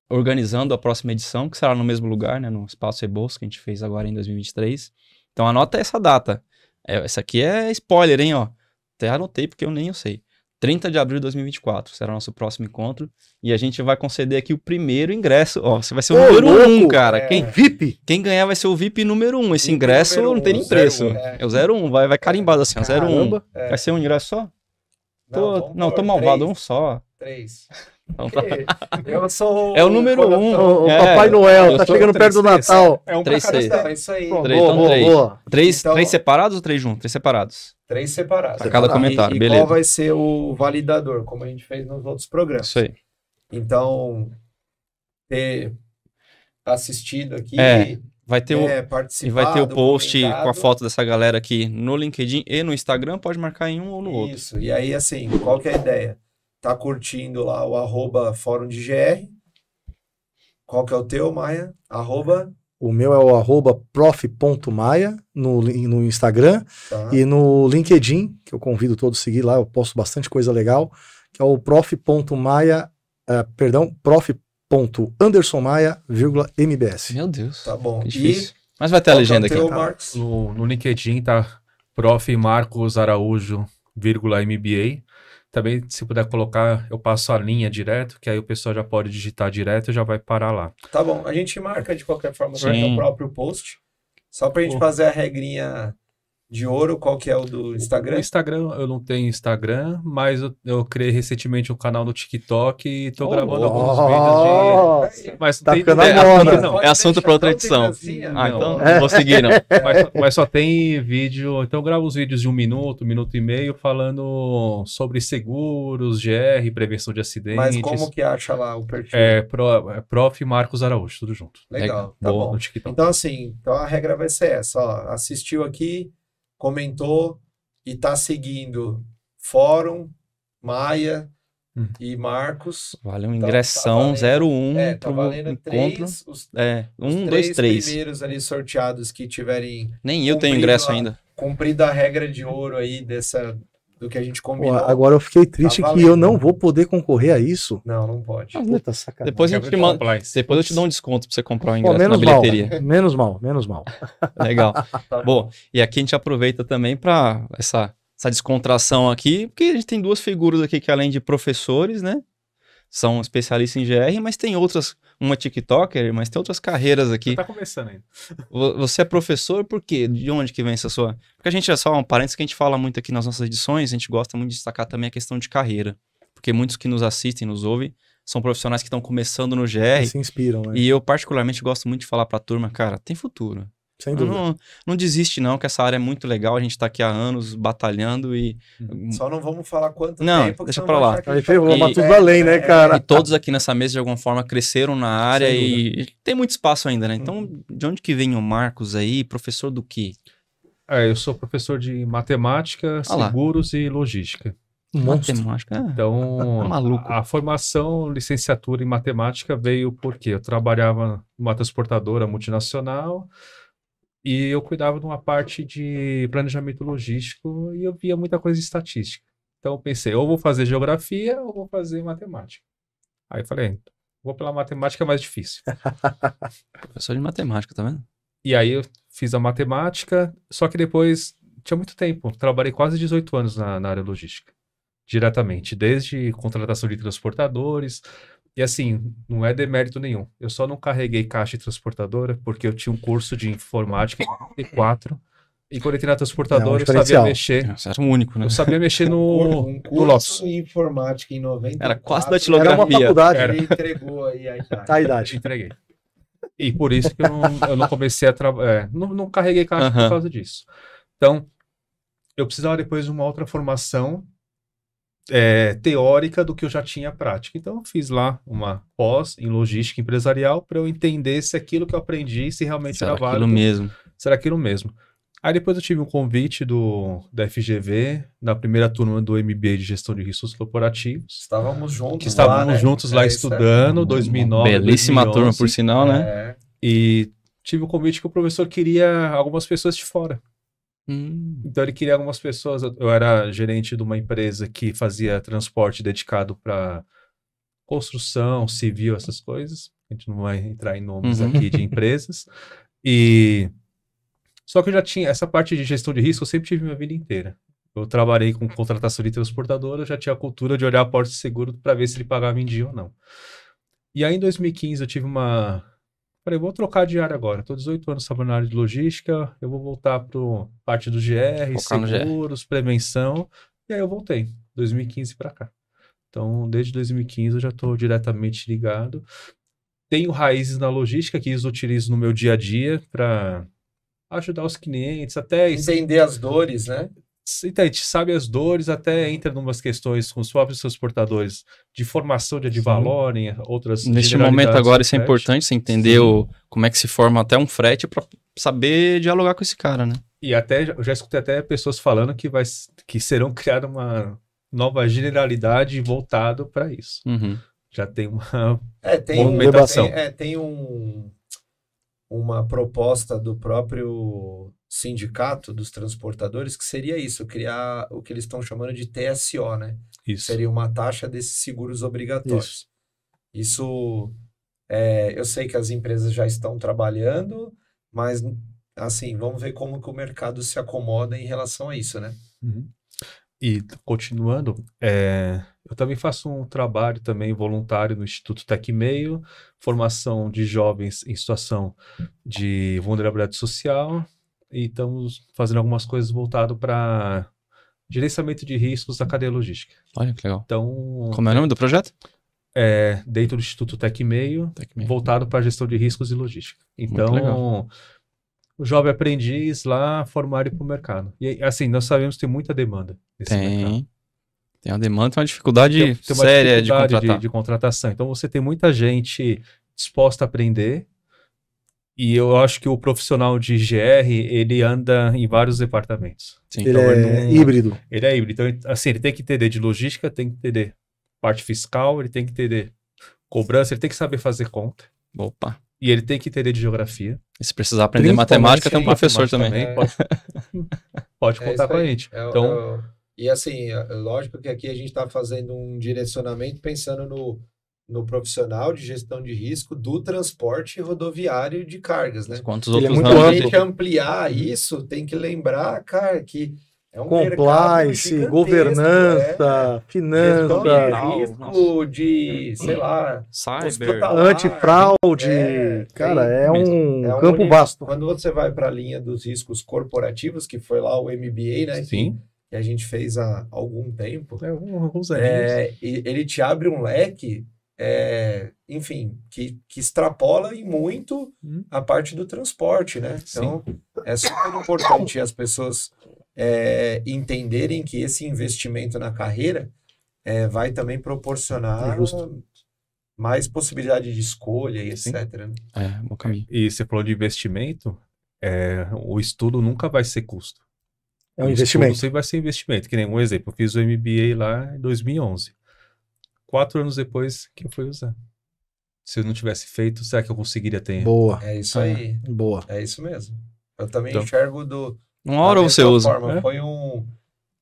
organizando a próxima edição, que será no mesmo lugar, né, no Espaço Rebouças, que a gente fez agora em 2023. Então anota essa data. Essa aqui é spoiler, hein, ó. Até anotei porque eu nem sei. 30 de abril de 2024 será o nosso próximo encontro. E a gente vai conceder aqui o primeiro ingresso. Ó, você vai ser o número 1, cara. VIP? Quem ganhar vai ser o VIP número 1. Esse ingresso não tem nem preço. É o 01, vai carimbado assim, ó. 01. Vai ser um ingresso só? Tô malvado, 1 só. 3. Então tá. Eu sou o número 1. O Papai Noel, tá chegando perto do Natal. 3 6. É isso aí. 3 separados ou 3 juntos? 3 separados. 3 separados. A cada comentário, e beleza. qual vai ser o validador, como a gente fez nos outros programas. Isso aí. Então, ter assistido aqui Vai ter o participar E vai ter o do post com a comunicado. foto dessa galera aqui no LinkedIn e no Instagram, pode marcar em um ou no outro. Isso, e aí assim, qual que é a ideia? Tá curtindo lá o @fórum de GR. Qual que é o teu, Maia? O meu é o @prof.maia no Instagram Tá. e no LinkedIn, que eu convido todos a seguir lá, eu posto bastante coisa legal, que é o prof.maia, prof.andersonmaia,mbs. Meu Deus. Tá bom. Que E difícil. Mas vai ter a qual que é o legenda aqui. teu, Tá. Marcos? No LinkedIn tá Prof. Marcos Araújo, MBA. Também, se puder colocar, eu passo a linha direto, que aí o pessoal já pode digitar direto e já vai parar lá. Tá bom, a gente marca de qualquer forma Sim. no próprio post. Só pra gente Pô. fazer a regrinha de ouro, qual que é o do No Instagram? Instagram, eu não tenho Instagram, mas eu criei recentemente um canal no TikTok e tô Oh, gravando louco. alguns vídeos de... Mas Tá tem ficando é, a moda. assunto, não. É assunto pra outra edição. Ah, então não vou seguir, não. Mas só tem vídeo. Então eu gravo uns vídeos de 1 minuto, 1 minuto e meio, falando sobre seguros, GR, prevenção de acidentes. Mas como que acha lá o perfil? Prof. Marcos Araújo, tudo junto. Legal, tá Boa. bom. No TikTok. Então assim, então a regra vai ser essa, ó, assistiu aqui, comentou e tá seguindo Fórum, Maia e Marcos. Vale um Então, ingressão tá valendo- 01 tá pro valendo encontro. os 1, 2, 3. primeiros ali sorteados que tiverem Nem eu tenho cumprido ingresso a- ainda. cumprido a regra de ouro aí do que a gente Pô, combinou. agora eu fiquei triste Tá que eu valendo. não vou poder concorrer a isso. Não pode. Puta sacanagem. Depois a gente te manda. Compliance. Depois eu te dou um desconto pra você comprar o Pô, ingresso na menos mal, bilheteria. menos mal, menos mal. Legal. Tá Bom, e aqui a gente aproveita também para essa descontração aqui, porque a gente tem duas figuras aqui que além de professores, né, são especialistas em GR, mas tem outras, uma TikToker, mas tem outras carreiras aqui. Tá começando ainda. Você é professor por quê? De onde que vem essa sua... Porque a gente, é só um parênteses que a gente fala muito aqui nas nossas edições, a gente gosta muito de destacar também a questão de carreira, porque muitos que nos assistem, nos ouvem, são profissionais que estão começando no GR, Se inspiram, né? e eu particularmente gosto muito de falar pra turma, cara, tem futuro. Sem dúvida. Não desiste não, que essa área é muito legal, a gente tá aqui há anos batalhando e... Só não vamos falar quanto Não, tempo. deixa senão pra vão lá. achar que a Aí gente tá ferrou, E- mas tudo além, né, E cara? todos aqui nessa mesa, de alguma forma, cresceram na área Sem e tem muito espaço ainda, né? Então, de onde que vem o Marcos aí? Professor do quê? Eu sou professor de matemática, Ah lá. seguros e logística. Monstro. Matemática. Então, Tá maluco. a formação, licenciatura em matemática veio porque eu trabalhava numa transportadora multinacional e eu cuidava de uma parte de planejamento logístico e eu via muita coisa de estatística. Então eu pensei, ou vou fazer geografia ou vou fazer matemática. Aí eu falei, vou pela matemática, é mais difícil. Professor de matemática, tá vendo? E aí eu fiz a matemática, só que depois tinha muito tempo. Trabalhei quase 18 anos na área logística, diretamente, desde contratação de transportadores. E assim, não é demérito nenhum. Eu só não carreguei caixa e transportadora porque eu tinha um curso de informática em 94. E quando eu entrei na transportadora, eu sabia diferencial. mexer. Você era o único, né? Eu sabia mexer no Um no Lotus. curso em informática em 94. Era quase Era uma datilografia. faculdade. Ele entregou aí a idade. Tá a idade. Entreguei. E por isso que eu não comecei a trabalhar. Não carreguei caixa por Aham. causa disso. Então, eu precisava depois de uma outra formação teórica do que eu já tinha prática. Então, eu fiz lá uma pós em logística empresarial para eu entender se aquilo que eu aprendi, se realmente Será era aquilo válido. mesmo. Será aquilo mesmo. Aí depois eu tive um convite da FGV, na primeira turma do MBA de Gestão de Riscos Corporativos, Estávamos juntos que estávamos lá, né? juntos lá Isso é. estudando, 2009, Belíssima 2011. turma, por sinal, né? É. E tive o convite que o professor queria algumas pessoas de fora. Então ele queria algumas pessoas. Eu era gerente de uma empresa que fazia transporte dedicado para construção, civil, essas coisas. A gente não vai entrar em nomes Uhum. aqui de empresas. E só que eu já tinha essa parte de gestão de risco, eu sempre tive minha vida inteira. Eu trabalhei com contratação de transportadora, eu já tinha a cultura de olhar a porta de seguro para ver se ele pagava em dia ou não. E aí em 2015 eu tive uma... Falei, vou trocar de área agora. Estou 18 anos trabalhando na área de logística, eu vou voltar para parte do GR, Focar no GR. seguros, prevenção. E aí eu voltei, 2015 para cá. Então, desde 2015 eu já estou diretamente ligado. Tenho raízes na logística que eu utilizo no meu dia a dia para ajudar os clientes, até Entender as dores, né? Então, a gente sabe as dores, até entra em umas questões com os próprios transportadores de formação de advalorem, outras Neste momento agora isso é importante, você entender Sim. como é que se forma até um frete para saber dialogar com esse cara, né? E até, eu já escutei até pessoas falando que serão criadas uma nova generalidade voltado para isso. Uhum. Já tem uma Tem movimentação. tem uma proposta do próprio sindicato dos transportadores que seria isso, criar o que eles estão chamando de TSO, né? Isso. Seria uma taxa desses seguros obrigatórios. Isso eu sei que as empresas já estão trabalhando, mas assim, vamos ver como que o mercado se acomoda em relação a isso, né? Uhum. E continuando, eu também faço um trabalho também voluntário no Instituto Tecmeio, formação de jovens em situação de vulnerabilidade social, e estamos fazendo algumas coisas voltadas para gerenciamento de riscos da cadeia logística. Olha que legal. Então, como é o nome do projeto? Dentro do Instituto Tecmeio, voltado para a gestão de riscos e logística. Então, o jovem aprendiz lá formar ele para o mercado. E assim, nós sabemos que tem muita demanda nesse mercado. Tem uma demanda, tem uma dificuldade tem uma séria dificuldade de contratação. Então você tem muita gente disposta a aprender, e eu acho que o profissional de GR, ele anda em vários departamentos. Sim. Ele é híbrido. Ele é híbrido. Então, assim, ele tem que entender de logística, tem que entender parte fiscal, ele tem que entender cobrança, ele tem que saber fazer conta. Opa. E ele tem que entender de geografia. E se precisar aprender matemática, tem um professor também. Pode contar com a gente. E assim, lógico que aqui a gente está fazendo um direcionamento pensando no profissional de gestão de risco do transporte rodoviário de cargas, né? Quantos outros Para a gente ampliar isso, tem que lembrar, cara, que é um compliance, governança, finanças, risco de, sei lá, cyber, antifraude, cara, é um campo vasto. Quando você vai para a linha dos riscos corporativos, que foi lá o MBA, né? Sim. Que a gente fez há algum tempo, alguns anos. Ele te abre um leque, enfim, que extrapola em muito a parte do transporte, né? Então, é super importante as pessoas entenderem que esse investimento na carreira vai também proporcionar mais possibilidade de escolha e etc. Né? Bom caminho. E você falou de investimento, o estudo nunca vai ser custo. É um investimento. Sempre vai ser investimento. Que nem um exemplo, eu fiz o MBA lá em 2011. 4 anos depois que eu fui usar. Se eu não tivesse feito, será que eu conseguiria ter? Boa. É isso aí. Boa. É isso mesmo. Eu também enxergo uma hora você usa. Foi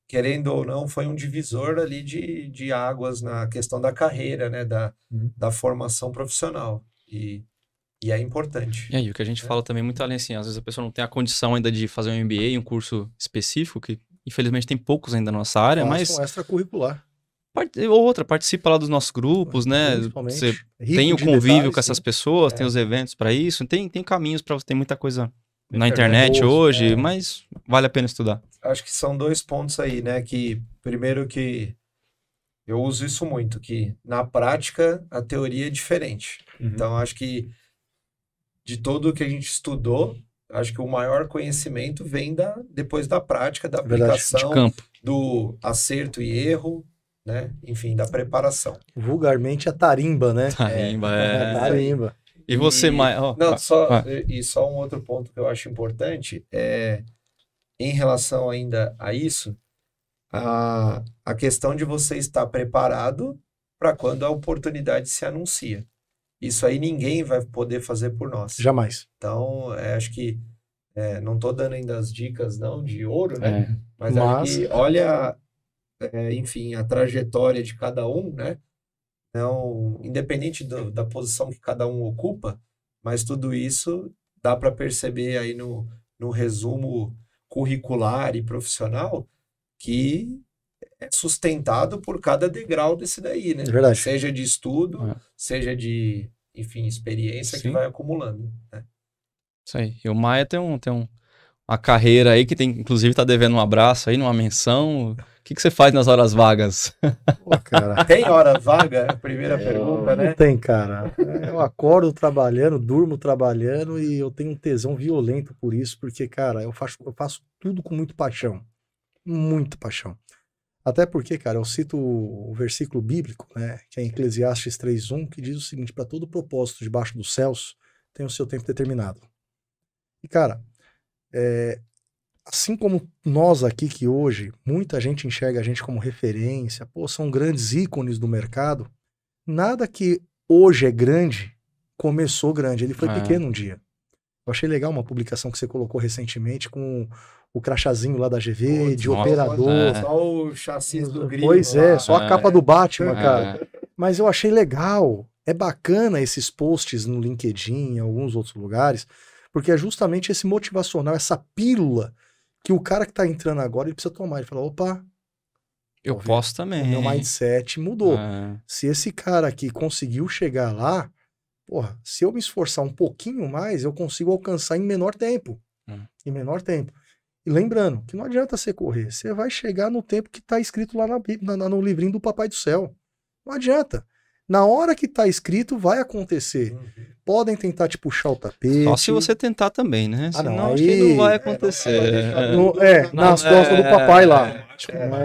querendo ou não, foi um divisor ali de águas na questão da carreira, né? Da formação profissional. E é importante. E aí, o que a gente fala também muito além, assim, às vezes a pessoa não tem a condição ainda de fazer um MBA, um curso específico, que infelizmente tem poucos ainda na nossa área, mas... um extracurricular. Ou outra, participa lá dos nossos grupos, né? Você tem o convívio com essas pessoas, tem os eventos para isso, tem caminhos para você, tem muita coisa na internet hoje, mas vale a pena estudar. Acho que são 2 pontos aí, né? Que, primeiro que eu uso isso muito, que na prática a teoria é diferente. Então, acho que de tudo que a gente estudou, acho que o maior conhecimento vem depois da prática, da aplicação, de campo, do acerto e erro, né? Enfim, da preparação. Vulgarmente a tarimba, né? Tarimba. E você, só um outro ponto que eu acho importante em relação ainda a isso, a questão de você estar preparado para quando a oportunidade se anuncia. Isso aí ninguém vai poder fazer por nós. Jamais. Então, acho que não estou dando ainda as dicas não de ouro, né? Mas acho que olha, enfim, a trajetória de cada um, né? Então, independente da posição que cada um ocupa, mas tudo isso dá para perceber aí no resumo curricular e profissional que é sustentado por cada degrau desse daí, né? Verdade. Seja de estudo, seja de, enfim, experiência que vai acumulando. Né? Isso aí. E o Maia tem uma carreira aí que inclusive tá devendo um abraço aí, numa menção. O que você faz nas horas vagas? Pô, cara. Tem hora vaga? Primeira pergunta, né? Não tem, cara. Eu acordo trabalhando, durmo trabalhando e eu tenho um tesão violento por isso, porque, cara, eu faço tudo com muito paixão. muita paixão. Até porque, cara, eu cito o versículo bíblico, né, que é em Eclesiastes 3:1, que diz o seguinte: para todo propósito debaixo dos céus tem o seu tempo determinado. E, cara, assim como nós aqui que hoje, muita gente enxerga a gente como referência, pô, são grandes ícones do mercado, nada que hoje é grande começou grande, ele foi pequeno um dia. Eu achei legal uma publicação que você colocou recentemente com o crachazinho lá da GV, de operador. Só o chassi do grilo. Pois é, só a capa do Batman, cara. Mas eu achei legal. É bacana esses posts no LinkedIn, em alguns outros lugares, porque é justamente esse motivacional, essa pílula que o cara que tá entrando agora, ele precisa tomar. Ele fala, opa, eu posso também. O meu mindset mudou. Se esse cara aqui conseguiu chegar lá, porra, se eu me esforçar um pouquinho mais, eu consigo alcançar em menor tempo. Em menor tempo. E lembrando que não adianta você correr, você vai chegar no tempo que está escrito lá no livrinho do Papai do Céu. Não adianta. Na hora que está escrito, vai acontecer. Podem tentar te puxar o tapete. Só se você tentar também, né? Senão acho que não vai acontecer. Nas costas do papai lá.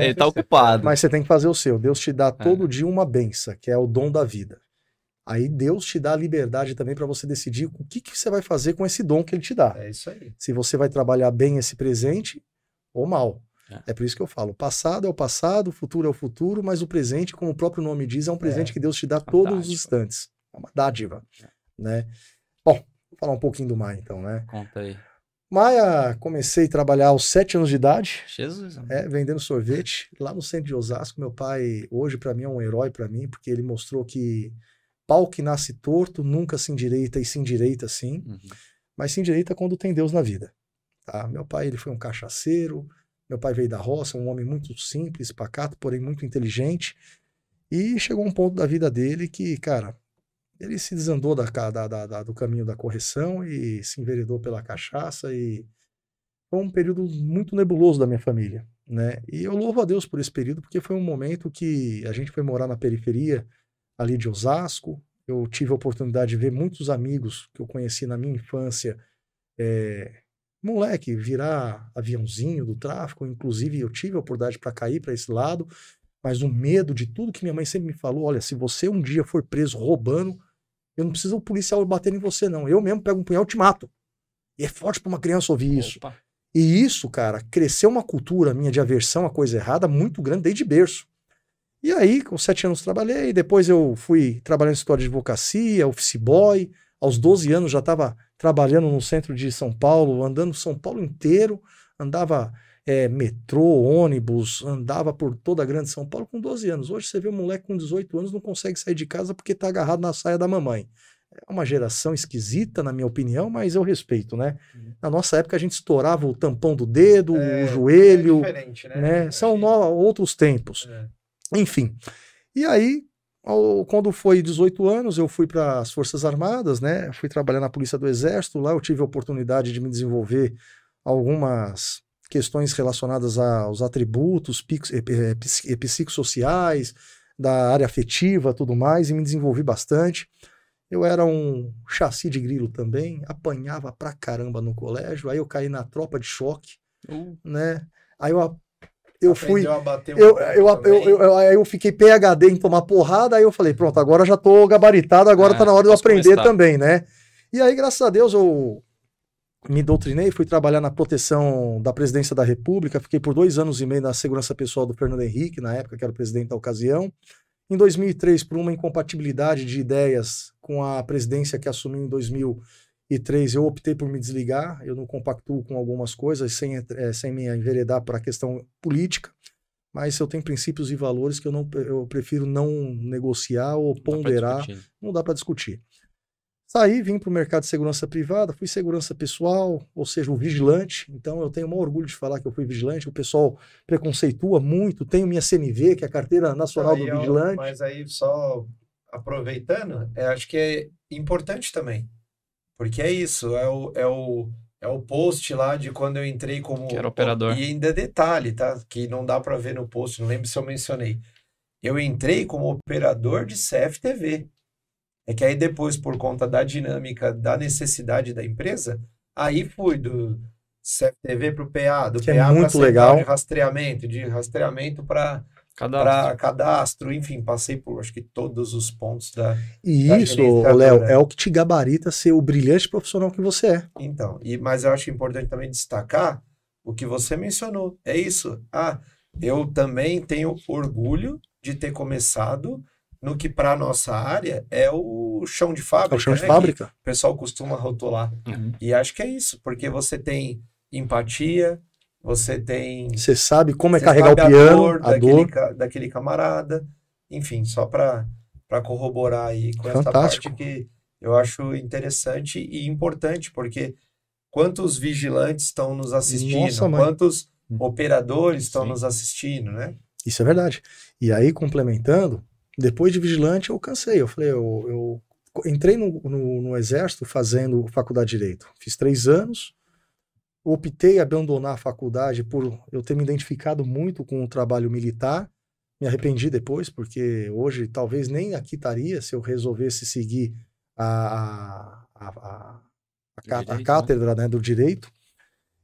Ele tá ocupado. Mas você tem que fazer o seu. Deus te dá todo dia uma benção, que é o dom da vida. Aí Deus te dá a liberdade também para você decidir o que você vai fazer com esse dom que ele te dá. É isso aí. Se você vai trabalhar bem esse presente ou mal. É por isso que eu falo, o passado é o passado, o futuro é o futuro, mas o presente, como o próprio nome diz, é um presente que Deus te dá todos os instantes. É uma dádiva, né? Bom, vou falar um pouquinho do Maia então, né? Conta aí. Maia, comecei a trabalhar aos 7 anos de idade. Jesus. Vendendo sorvete lá no centro de Osasco. Meu pai, hoje, para mim, é um herói para mim, porque ele mostrou que pau que nasce torto nunca se endireita e se endireita sim, mas se endireita quando tem Deus na vida. Tá? Meu pai, ele foi um cachaceiro, meu pai veio da roça, um homem muito simples, pacato, porém muito inteligente, e chegou um ponto da vida dele que, cara, ele se desandou do caminho da correção e se enveredou pela cachaça, e foi um período muito nebuloso da minha família, né? E eu louvo a Deus por esse período, porque foi um momento que a gente foi morar na periferia ali de Osasco. Eu tive a oportunidade de ver muitos amigos que eu conheci na minha infância, moleque, virar aviãozinho do tráfico. Inclusive eu tive a oportunidade para cair para esse lado, mas o medo de tudo que minha mãe sempre me falou: olha, se você um dia for preso roubando, eu não preciso o policial bater em você não, eu mesmo pego um punhal e te mato. E é forte para uma criança ouvir isso. E isso, cara, cresceu uma cultura minha de aversão à coisa errada muito grande desde berço. E aí, com 7 anos trabalhei, depois eu fui trabalhando em escritório de advocacia, office boy. Aos 12 anos já estava trabalhando no centro de São Paulo, andando São Paulo inteiro, andava metrô, ônibus, andava por toda a grande São Paulo com 12 anos. Hoje você vê um moleque com 18 anos não consegue sair de casa porque está agarrado na saia da mamãe. É uma geração esquisita, na minha opinião, mas eu respeito, né? Na nossa época a gente estourava o tampão do dedo, o joelho, diferente, né? São outros tempos. Enfim, e aí, quando foi 18 anos, eu fui para as Forças Armadas, né? Fui trabalhar na Polícia do Exército. Lá eu tive a oportunidade de me desenvolver algumas questões relacionadas aos atributos psicossociais, da área afetiva, tudo mais, e me desenvolvi bastante. Eu era um chassi de grilo também, apanhava pra caramba no colégio. Aí eu caí na tropa de choque, né? Aí eu fui, eu fiquei PhD em tomar porrada, aí eu falei, pronto, agora já tô gabaritado, agora tá na hora de eu aprender também, né? E aí, graças a Deus, eu me doutrinei, fui trabalhar na proteção da presidência da República, fiquei por 2 anos e meio na segurança pessoal do Fernando Henrique, na época que era o presidente da ocasião. Em 2003, por uma incompatibilidade de ideias com a presidência que assumiu em 2003, eu optei por me desligar. Eu não compactuo com algumas coisas sem me enveredar para a questão política, mas eu tenho princípios e valores que eu prefiro não negociar ou ponderar, não dá para discutir. Saí, vim para o mercado de segurança privada, fui segurança pessoal, ou seja, o vigilante. Então eu tenho o maior orgulho de falar que eu fui vigilante. O pessoal preconceitua muito. Tenho minha CNV, que é a Carteira Nacional do Vigilante. Mas aí, só aproveitando, acho que é importante também. Porque é isso, é o post lá de quando eu entrei como... Que era operador. E ainda detalhe, tá? Que não dá para ver no post, não lembro se eu mencionei. Eu entrei como operador de CFTV. É que aí depois, por conta da dinâmica, da necessidade da empresa, aí fui CFTV para o PA, do Que é PA para muito central legal. de rastreamento para Cadastro. cadastro, enfim, passei por acho que todos os pontos da E da isso, ô, gerenciadora. Léo, é o que te gabarita ser o brilhante profissional que você é. Então, mas eu acho importante também destacar o que você mencionou. É isso. Eu também tenho orgulho de ter começado no que para nossa área é o chão de fábrica. É o chão de né, fábrica. que o pessoal costuma rotular. E acho que é isso, porque você tem empatia, você tem... Você sabe como é Você carregar o sabe piano, a daquele, dor. daquele camarada. Enfim, só para corroborar aí com essa Fantástico. parte que eu acho interessante e importante, porque quantos vigilantes estão nos assistindo, Nossa, mãe. quantos operadores estão Sim. nos assistindo, né? Isso é verdade. E aí, complementando, depois de vigilante, eu cansei. Eu falei, eu entrei no Exército fazendo faculdade de Direito. Fiz 3 anos, optei a abandonar a faculdade por eu ter me identificado muito com o trabalho militar. Me arrependi depois, porque hoje talvez nem aqui estaria se eu resolvesse seguir a Direito, cátedra, né, do direito.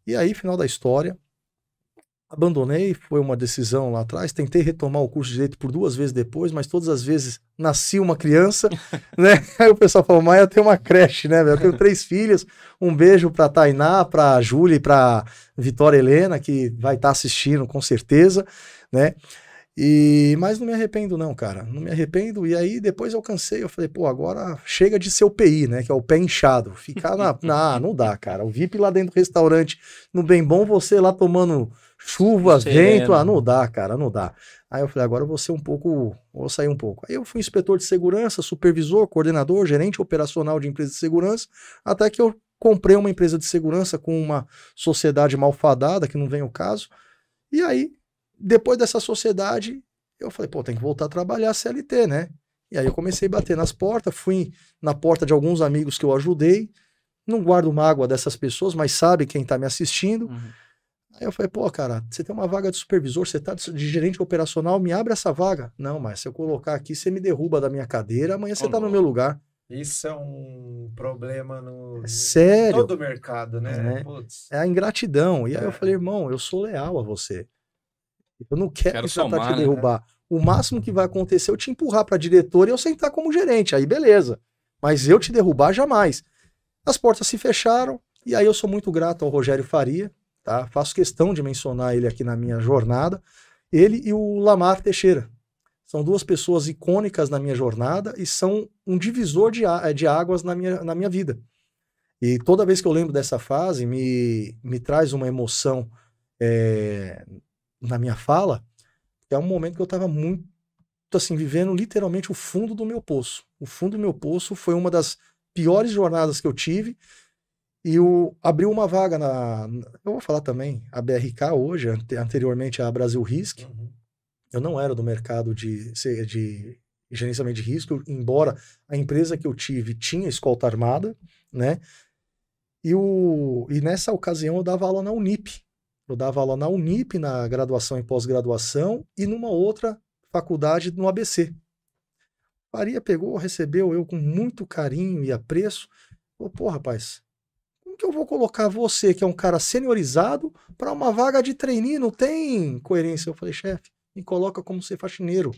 E aí, final da história, abandonei, foi uma decisão lá atrás, tentei retomar o curso de Direito por 2 vezes depois, mas todas as vezes nasci uma criança, né? Aí o pessoal falou, mas eu tenho uma creche, né? Eu tenho 3 filhas, um beijo pra Tainá, pra Júlia e pra Vitória Helena, que vai estar assistindo com certeza, né? Mas não me arrependo não, cara, não me arrependo. E aí depois eu cansei, eu falei, pô, agora chega de ser o PI, né, que é o pé inchado, ficar não dá, cara, o VIP lá dentro do restaurante, no bem bom, você lá tomando chuva, vento, não dá, cara, não dá. Aí eu falei, agora eu vou sair um pouco. Aí eu fui inspetor de segurança, supervisor, coordenador, gerente operacional de empresa de segurança, até que eu comprei uma empresa de segurança com uma sociedade malfadada, que não vem ao caso, e aí depois dessa sociedade, eu falei, pô, tem que voltar a trabalhar CLT, né? E aí eu comecei a bater nas portas, fui na porta de alguns amigos que eu ajudei, não guardo mágoa dessas pessoas, mas sabe quem tá me assistindo. Aí eu falei, pô, cara, você tem uma vaga de supervisor, você tá de gerente operacional, me abre essa vaga. Não, mas se eu colocar aqui, você me derruba da minha cadeira, amanhã você tá no meu lugar. Isso é um problema Sério? em todo o mercado, né? Putz. É a ingratidão. E aí eu falei, irmão, eu sou leal a você. Eu não quero tentar te derrubar. Né? O máximo que vai acontecer é eu te empurrar para diretor e eu sentar como gerente. Aí beleza. Mas eu te derrubar jamais. As portas se fecharam e aí eu sou muito grato ao Rogério Faria, tá? Faço questão de mencionar ele aqui na minha jornada. Ele e o Lamar Teixeira. São 2 pessoas icônicas na minha jornada e são um divisor de águas na minha vida. E toda vez que eu lembro dessa fase, me traz uma emoção na minha fala, é um momento que eu estava muito, assim, vivendo literalmente o fundo do meu poço. O fundo do meu poço foi uma das piores jornadas que eu tive e abriu uma vaga eu vou falar também, a BRK hoje, anteriormente a Brasil Risk. Eu não era do mercado de gerenciamento de risco, embora a empresa que eu tive tinha escolta armada, né? E nessa ocasião eu dava aula na Unip. Eu dava aula na Unip, na graduação e pós-graduação, e numa outra faculdade no ABC. Faria pegou, recebeu eu com muito carinho e apreço. Falou, pô, rapaz, como que eu vou colocar você, que é um cara seniorizado, para uma vaga de trainee? Não tem coerência. Eu falei, chefe, me coloca como ser faxineiro.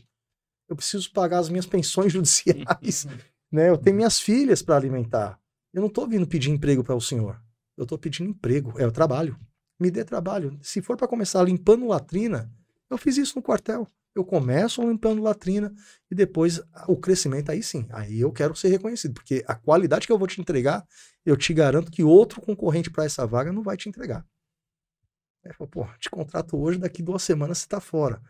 Eu preciso pagar as minhas pensões judiciais, né? Eu tenho minhas filhas para alimentar. Eu não estou vindo pedir emprego para o senhor. Eu estou pedindo emprego, é o trabalho. Me dê trabalho. Se for para começar limpando latrina, eu fiz isso no quartel. Eu começo limpando latrina e depois o crescimento, aí sim, aí eu quero ser reconhecido, porque a qualidade que eu vou te entregar, eu te garanto que outro concorrente para essa vaga não vai te entregar. Aí eu falo, pô, te contrato hoje, daqui 2 semanas você está fora.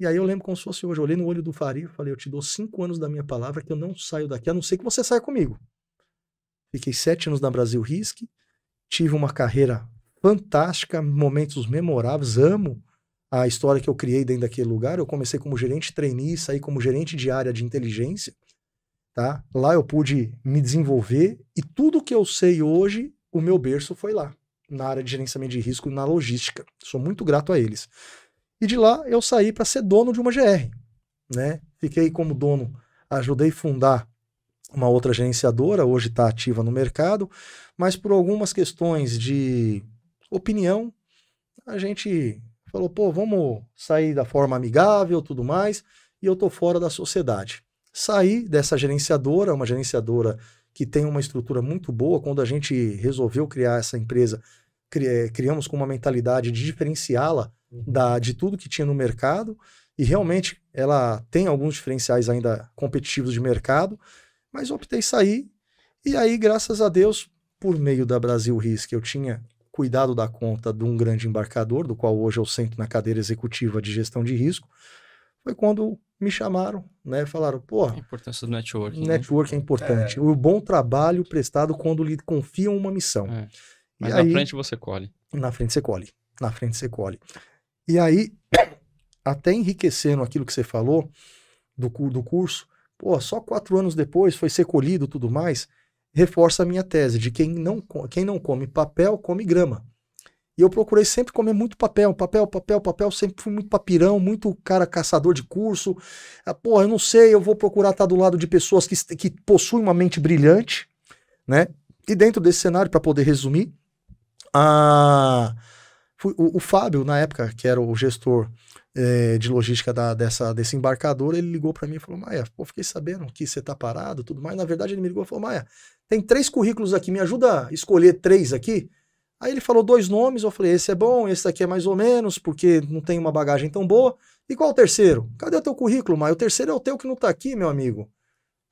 E aí eu lembro como se fosse hoje, eu olhei no olho do Faria e falei, eu te dou 5 anos da minha palavra que eu não saio daqui, a não ser que você saia comigo. Fiquei 7 anos na Brasil Risk, tive uma carreira fantástica, momentos memoráveis, amo a história que eu criei dentro daquele lugar. Eu comecei como gerente trainee, saí como gerente de área de inteligência, tá? Lá eu pude me desenvolver e tudo que eu sei hoje, o meu berço foi lá, na área de gerenciamento de risco e na logística. Sou muito grato a eles. E de lá eu saí para ser dono de uma GR, né? Fiquei como dono, ajudei a fundar uma outra gerenciadora, hoje está ativa no mercado, mas por algumas questões de opinião, a gente falou, pô, vamos sair da forma amigável, tudo mais, e eu tô fora da sociedade. Saí dessa gerenciadora, uma gerenciadora que tem uma estrutura muito boa. Quando a gente resolveu criar essa empresa, criamos com uma mentalidade de diferenciá-la de tudo que tinha no mercado, e realmente ela tem alguns diferenciais ainda competitivos de mercado, mas optei sair, e aí, graças a Deus, por meio da Brasil Risk, eu tinha cuidado da conta de um grande embarcador, do qual hoje eu sento na cadeira executiva de gestão de risco. Foi quando me chamaram, né? Falaram, pô, A importância do networking. network é importante. O bom trabalho prestado quando lhe confiam uma missão. Mas e na aí, frente você colhe. Na frente você colhe. Na frente você colhe. E aí, até enriquecendo aquilo que você falou do curso, pô, só 4 anos depois foi ser colhido e tudo mais, reforça a minha tese de quem não come papel, come grama. E eu procurei sempre comer muito papel, sempre fui muito papirão, muito cara caçador de curso. Porra, eu não sei, eu vou procurar estar do lado de pessoas que possuem uma mente brilhante, né? E dentro desse cenário, para poder resumir, o Fábio, na época, que era o gestor de logística desse embarcador, ele ligou para mim e falou, Maia, pô, fiquei sabendo que você tá parado, tudo mais. Na verdade, ele me ligou e falou, Maia, tem 3 currículos aqui, me ajuda a escolher 3 aqui? Aí ele falou 2 nomes, eu falei, esse é bom, esse daqui é mais ou menos, porque não tem uma bagagem tão boa. E qual o terceiro? Cadê o teu currículo, Maia? O terceiro é o teu que não tá aqui, meu amigo. Eu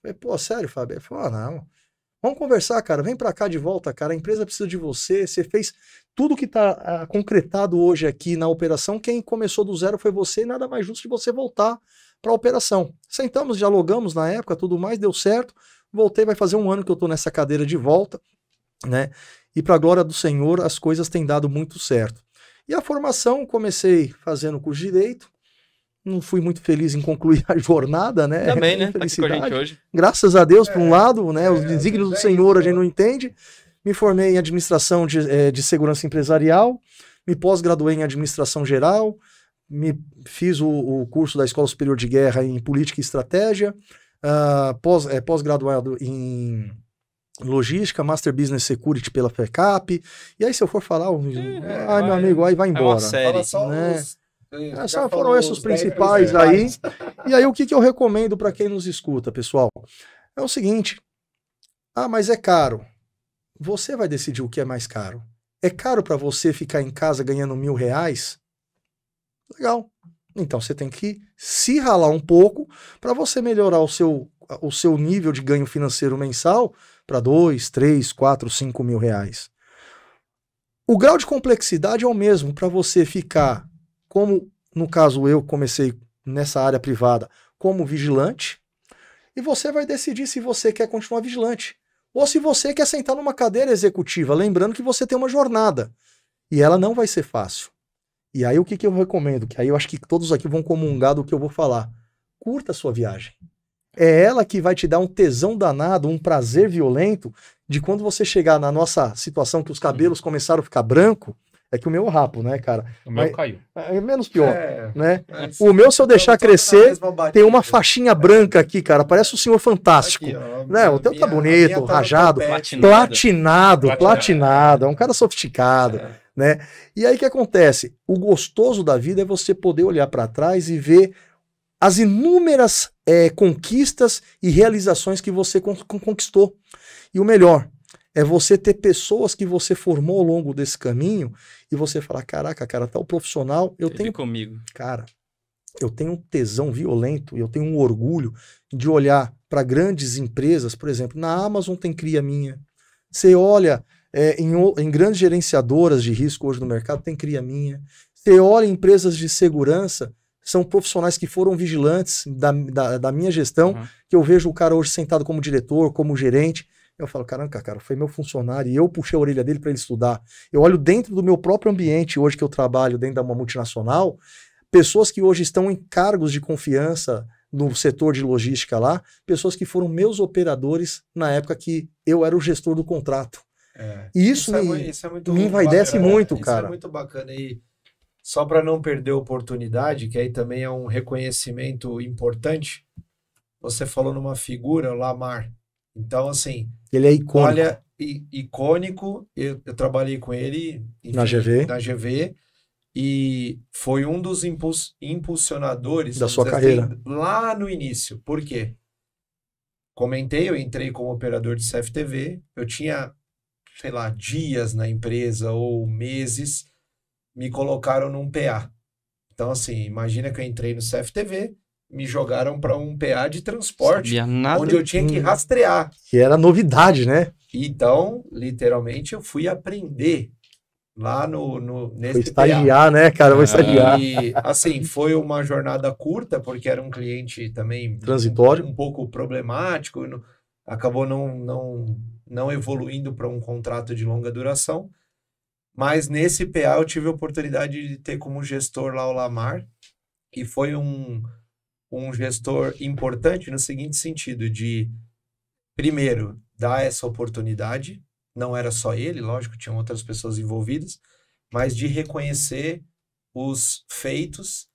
falei, pô, sério, Fábio? Ele falou, não, vamos conversar, cara, vem pra cá de volta, cara, a empresa precisa de você, você fez tudo que tá concretado hoje aqui na operação, quem começou do zero foi você, e nada mais justo de você voltar pra operação. Sentamos, dialogamos na época, tudo mais, deu certo, voltei, vai fazer 1 ano que eu tô nessa cadeira de volta, né? E para a glória do Senhor, as coisas têm dado muito certo. E a formação, comecei fazendo curso de Direito, não fui muito feliz em concluir a jornada, né? Também, né? Tá aqui com a gente hoje. Graças a Deus, por um lado, né? Os desígnios do Senhor a gente não entende. Me formei em Administração de Segurança Empresarial, me pós-graduei em Administração Geral, fiz o curso da Escola Superior de Guerra em Política e Estratégia, pós-graduado em Logística, Master Business Security pela FECAP. E aí, se eu for falar, meu amigo, aí vai embora. Série, só né? Só foram esses os principais aí. E aí, o que eu recomendo para quem nos escuta, pessoal? É o seguinte: mas é caro. Você vai decidir o que é mais caro. É caro para você ficar em casa ganhando R$1.000? Legal. Então você tem que se ralar um pouco para você melhorar o seu nível de ganho financeiro mensal para R$2.000, R$3.000, R$4.000, R$5.000. O grau de complexidade é o mesmo para você ficar, como no caso eu comecei nessa área privada, como vigilante, e você vai decidir se você quer continuar vigilante ou se você quer sentar numa cadeira executiva, lembrando que você tem uma jornada e ela não vai ser fácil. E aí o que eu recomendo? Que aí eu acho que todos aqui vão comungar do que eu vou falar. Curta a sua viagem. É ela que vai te dar um tesão danado, um prazer violento de quando você chegar na nossa situação que os cabelos começaram a ficar branco. É que o meu é rapo, né, cara? O meu caiu. É menos pior, né? O meu, se eu deixar crescer, tem uma faixinha branca aqui, cara. Parece o Senhor Fantástico. Aqui, ó, né? O teu tá bonito, rajado, platinado. É um cara sofisticado, né? E aí o que acontece? O gostoso da vida é você poder olhar para trás e ver as inúmeras conquistas e realizações que você conquistou. E o melhor, é você ter pessoas que você formou ao longo desse caminho e você falar, caraca, cara, tal profissional, eu tenho comigo. Cara, eu tenho um tesão violento, eu tenho um orgulho de olhar para grandes empresas, por exemplo, na Amazon tem cria minha. Você olha em grandes gerenciadoras de risco hoje no mercado, tem cria minha. Você olha em empresas de segurança, são profissionais que foram vigilantes da minha gestão, que eu vejo o cara hoje sentado como diretor, como gerente. Eu falo, caramba, cara, foi meu funcionário e eu puxei a orelha dele para ele estudar. Eu olho dentro do meu próprio ambiente, hoje que eu trabalho dentro de uma multinacional, pessoas que hoje estão em cargos de confiança no setor de logística lá, pessoas que foram meus operadores na época que eu era o gestor do contrato. E isso me envaidece muito, cara. Isso é muito bacana. E só para não perder a oportunidade, que aí também é um reconhecimento importante, você falou numa figura, o Lamar. Então, assim, ele é icônico. icônico. Eu trabalhei com ele, enfim, Na GV. na GV, e foi um dos impulsionadores Da vamos sua dizer carreira. assim, lá no início. Por quê? Comentei, eu entrei como operador de CFTV, eu tinha, sei lá, dias na empresa ou meses, me colocaram num PA. Então, assim, imagina que eu entrei no CFTV, me jogaram para um PA de transporte, Sabia nada. onde eu tinha que rastrear. Que era novidade, né? Então, literalmente, eu fui aprender lá Foi nesse PA. estagiar, né, cara? Vou estagiar. E, assim, foi uma jornada curta, porque era um cliente também Transitório. um pouco problemático, acabou não evoluindo para um contrato de longa duração. Mas nesse PA eu tive a oportunidade de ter como gestor lá o Lamar, e foi um gestor importante no seguinte sentido, de, primeiro, dar essa oportunidade, não era só ele, lógico, tinham outras pessoas envolvidas, mas de reconhecer os feitos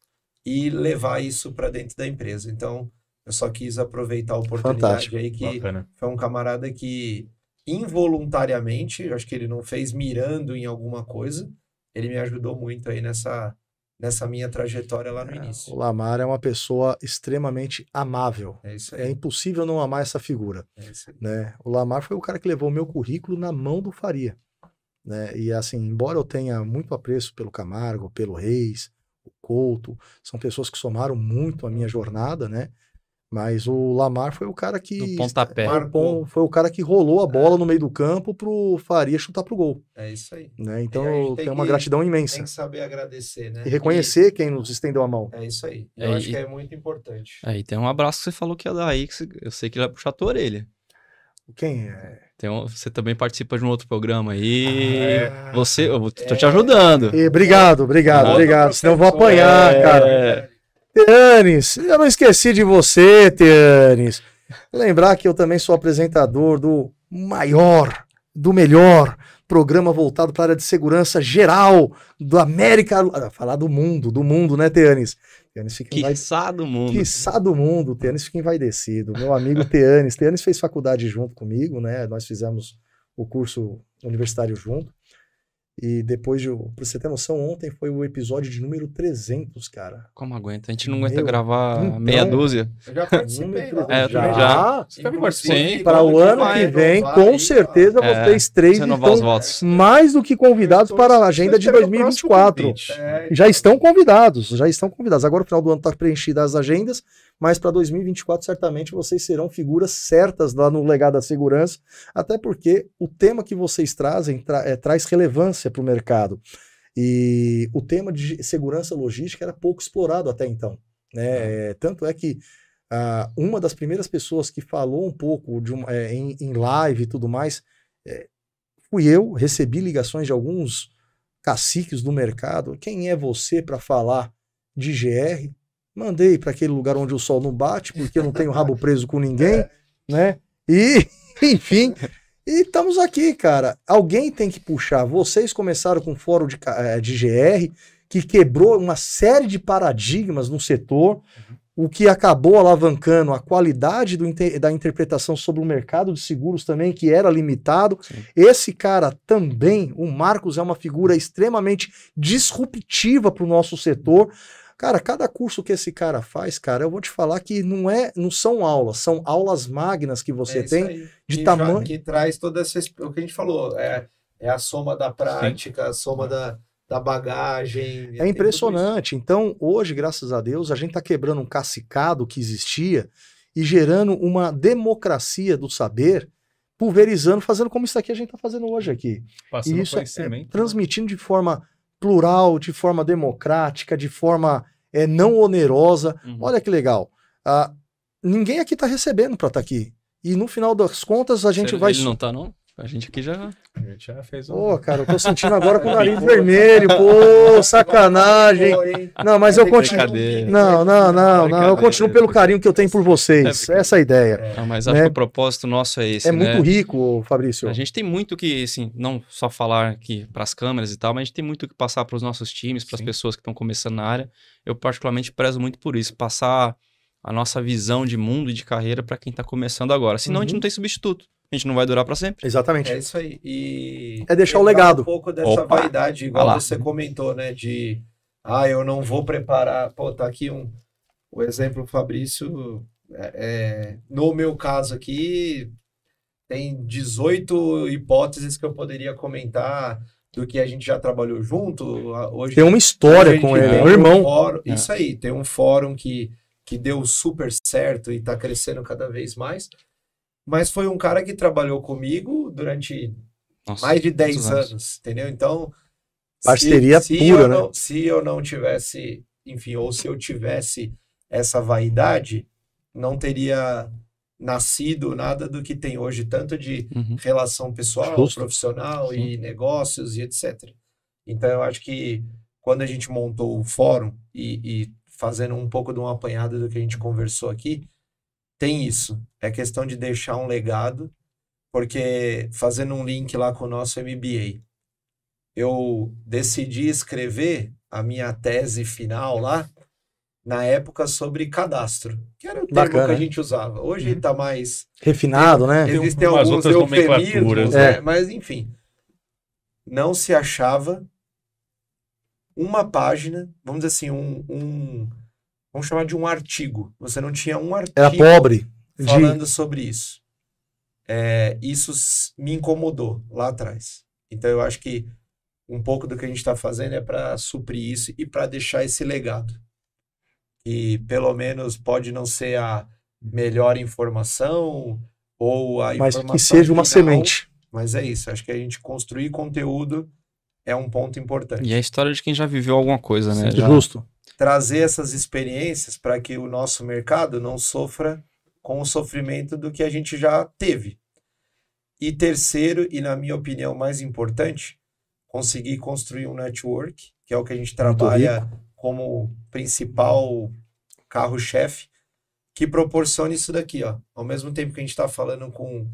e levar isso para dentro da empresa. Então, eu só quis aproveitar a oportunidade Fantástico. aí, que Bacana. foi um camarada que involuntariamente, eu acho que ele não fez mirando em alguma coisa, ele me ajudou muito aí nessa minha trajetória lá no O início. Lamar é uma pessoa extremamente amável. É isso É aí. impossível não amar essa figura, É isso aí. né? O Lamar foi o cara que levou o meu currículo na mão do Faria, né? E assim, embora eu tenha muito apreço pelo Camargo, pelo Reis, o Couto, são pessoas que somaram muito a minha jornada, né? Mas o Lamar foi o cara que Do pontapé. Marcou. foi o cara que rolou a bola no meio do campo pro Faria chutar pro gol, É isso aí. né? Então E a gente eu tem tenho uma que- gratidão Tem imensa que saber agradecer, né? e reconhecer quem nos estendeu a mão. É isso aí. É, Eu acho e- que é muito importante. Aí tem um abraço que você falou que ia dar aí, eu sei que ele vai puxar a tua orelha. Quem é? Você também participa de um outro programa aí. Ah. Tô te ajudando. E obrigado. Outro Senão eu vou professor. apanhar, cara. É. Teanes, eu não esqueci de você, Teanes. Lembrar que eu também sou apresentador do maior, do melhor programa voltado para a área de segurança geral do América. Falar do mundo, né, Teanes? Teanes fica Quiçá do mundo. Quiçá do mundo, Teanes fica envaidecido. Meu amigo Teanes. Teanes fez faculdade junto comigo, né? Nós fizemos o curso universitário junto. E depois pra você ter noção, ontem foi o episódio de número 300, cara. Como aguenta? A gente não aguenta Meu, gravar então- meia dúzia. Eu já participei Número lá. 300. já. Você também Inclusive, Sim. Para o vamos ano que vem, renovar com aí, certeza, ó. vocês três Renovar os estão votos. mais do que convidados para a agenda de 2024. Já estão convidados. Agora o final do ano está preenchida as agendas, mas para 2024 certamente vocês serão figuras certas lá no Legado da Segurança, até porque o tema que vocês trazem traz relevância para o mercado. E o tema de segurança logística era pouco explorado até então, né? Tanto é que uma das primeiras pessoas que falou um pouco em live e tudo mais, fui eu. Recebi ligações de alguns caciques do mercado. Quem é você para falar de GR? Mandei para aquele lugar onde o sol não bate, porque eu não tenho rabo preso com ninguém, né? E, enfim, e estamos aqui, cara. Alguém tem que puxar. Vocês começaram com o fórum de GR, que quebrou uma série de paradigmas no setor, o que acabou alavancando a qualidade da interpretação sobre o mercado de seguros também, que era limitado. Sim. Esse cara também, o Marcos, é uma figura extremamente disruptiva para o nosso setor. Cara, cada curso que esse cara faz, cara, eu vou te falar que não são aulas, são aulas magnas que você tem de tamanho. Que traz toda essa. O que a gente falou, é a soma da prática, a soma da bagagem. É impressionante. Então, hoje, graças a Deus, a gente está quebrando um cacicado que existia e gerando uma democracia do saber, pulverizando, fazendo como isso aqui a gente está fazendo hoje aqui. Passando E isso conhecimento. transmitindo de forma plural, de forma democrática, de forma não onerosa. Uhum. Olha que legal. Ninguém aqui está recebendo para estar aqui. E no final das contas, a gente vai... Ele não tá, não? A gente aqui já... A gente já fez um... Pô, cara, eu tô sentindo agora com o nariz vermelho. Pô, sacanagem. Não, mas eu continuo... Brincadeira. Não. Eu continuo pelo carinho que eu tenho por vocês. Essa é a ideia. Não, mas acho que o propósito nosso é esse, É né? muito rico, Fabrício. A gente tem muito que, assim, não só falar aqui para as câmeras e tal, mas a gente tem muito que passar para os nossos times, para as pessoas que estão começando na área. Eu particularmente prezo muito por isso, passar a nossa visão de mundo e de carreira para quem está começando agora. Senão a gente não tem substituto. a gente não vai durar para sempre. Exatamente. É isso aí. E É deixar o quebrar legado. um pouco dessa Opa! vaidade, igual Vai lá. você comentou, né? De, eu não vou preparar. Pô, tá aqui o exemplo, Fabrício. No meu caso aqui, tem 18 hipóteses que eu poderia comentar do que a gente já trabalhou junto. Hoje, Tem uma história hoje a com gente ele, tem é um irmão. fórum, isso aí, tem um fórum que deu super certo e está crescendo cada vez mais. Mas foi um cara que trabalhou comigo durante mais de 10 anos, entendeu? Então, parceria pura, né? Se eu não tivesse, enfim, ou se eu tivesse essa vaidade, não teria nascido nada do que tem hoje, tanto de relação pessoal, profissional e negócios e etc. Então, eu acho que quando a gente montou o fórum e fazendo um pouco de um apanhado do que a gente conversou aqui, tem isso. É questão de deixar um legado, porque fazendo um link lá com o nosso MBA, eu decidi escrever a minha tese final lá, na época, sobre cadastro, que era o termo que a gente usava. Hoje está mais refinado, né? Existem alguns eufemismos, né? Mas, enfim, não se achava uma página, vamos dizer assim, vamos chamar de um artigo. Você não tinha um artigo era pobre falando sobre isso. Isso me incomodou lá atrás. Então, eu acho que um pouco do que a gente está fazendo é para suprir isso e para deixar esse legado. E pelo menos pode não ser a melhor informação ou a informação mas que seja uma semente. Mas é isso. Acho que a gente construir conteúdo é um ponto importante. E é a história de quem já viveu alguma coisa, né? Justo. Trazer essas experiências para que o nosso mercado não sofra com o sofrimento do que a gente já teve. E terceiro, e na minha opinião mais importante, conseguir construir um network, que é o que a gente trabalha como principal carro-chefe, que proporcione isso daqui, ó. Ao mesmo tempo que a gente está falando com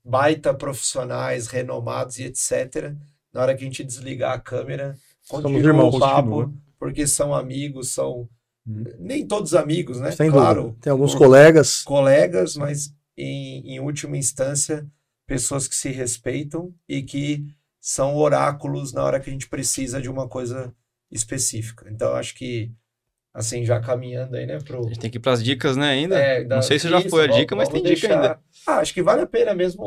baita profissionais, renomados e etc., na hora que a gente desligar a câmera, continua o papo, porque são amigos, são... Nem todos amigos, né? Sem claro. Dúvida. Tem alguns colegas. Colegas, mas em última instância, pessoas que se respeitam e que são oráculos na hora que a gente precisa de uma coisa específica. Então, acho que, assim, já caminhando aí, né, A gente tem que ir para as dicas, né, ainda? Não sei se já isso, foi a dica, mas tem dica ainda. Acho que vale a pena mesmo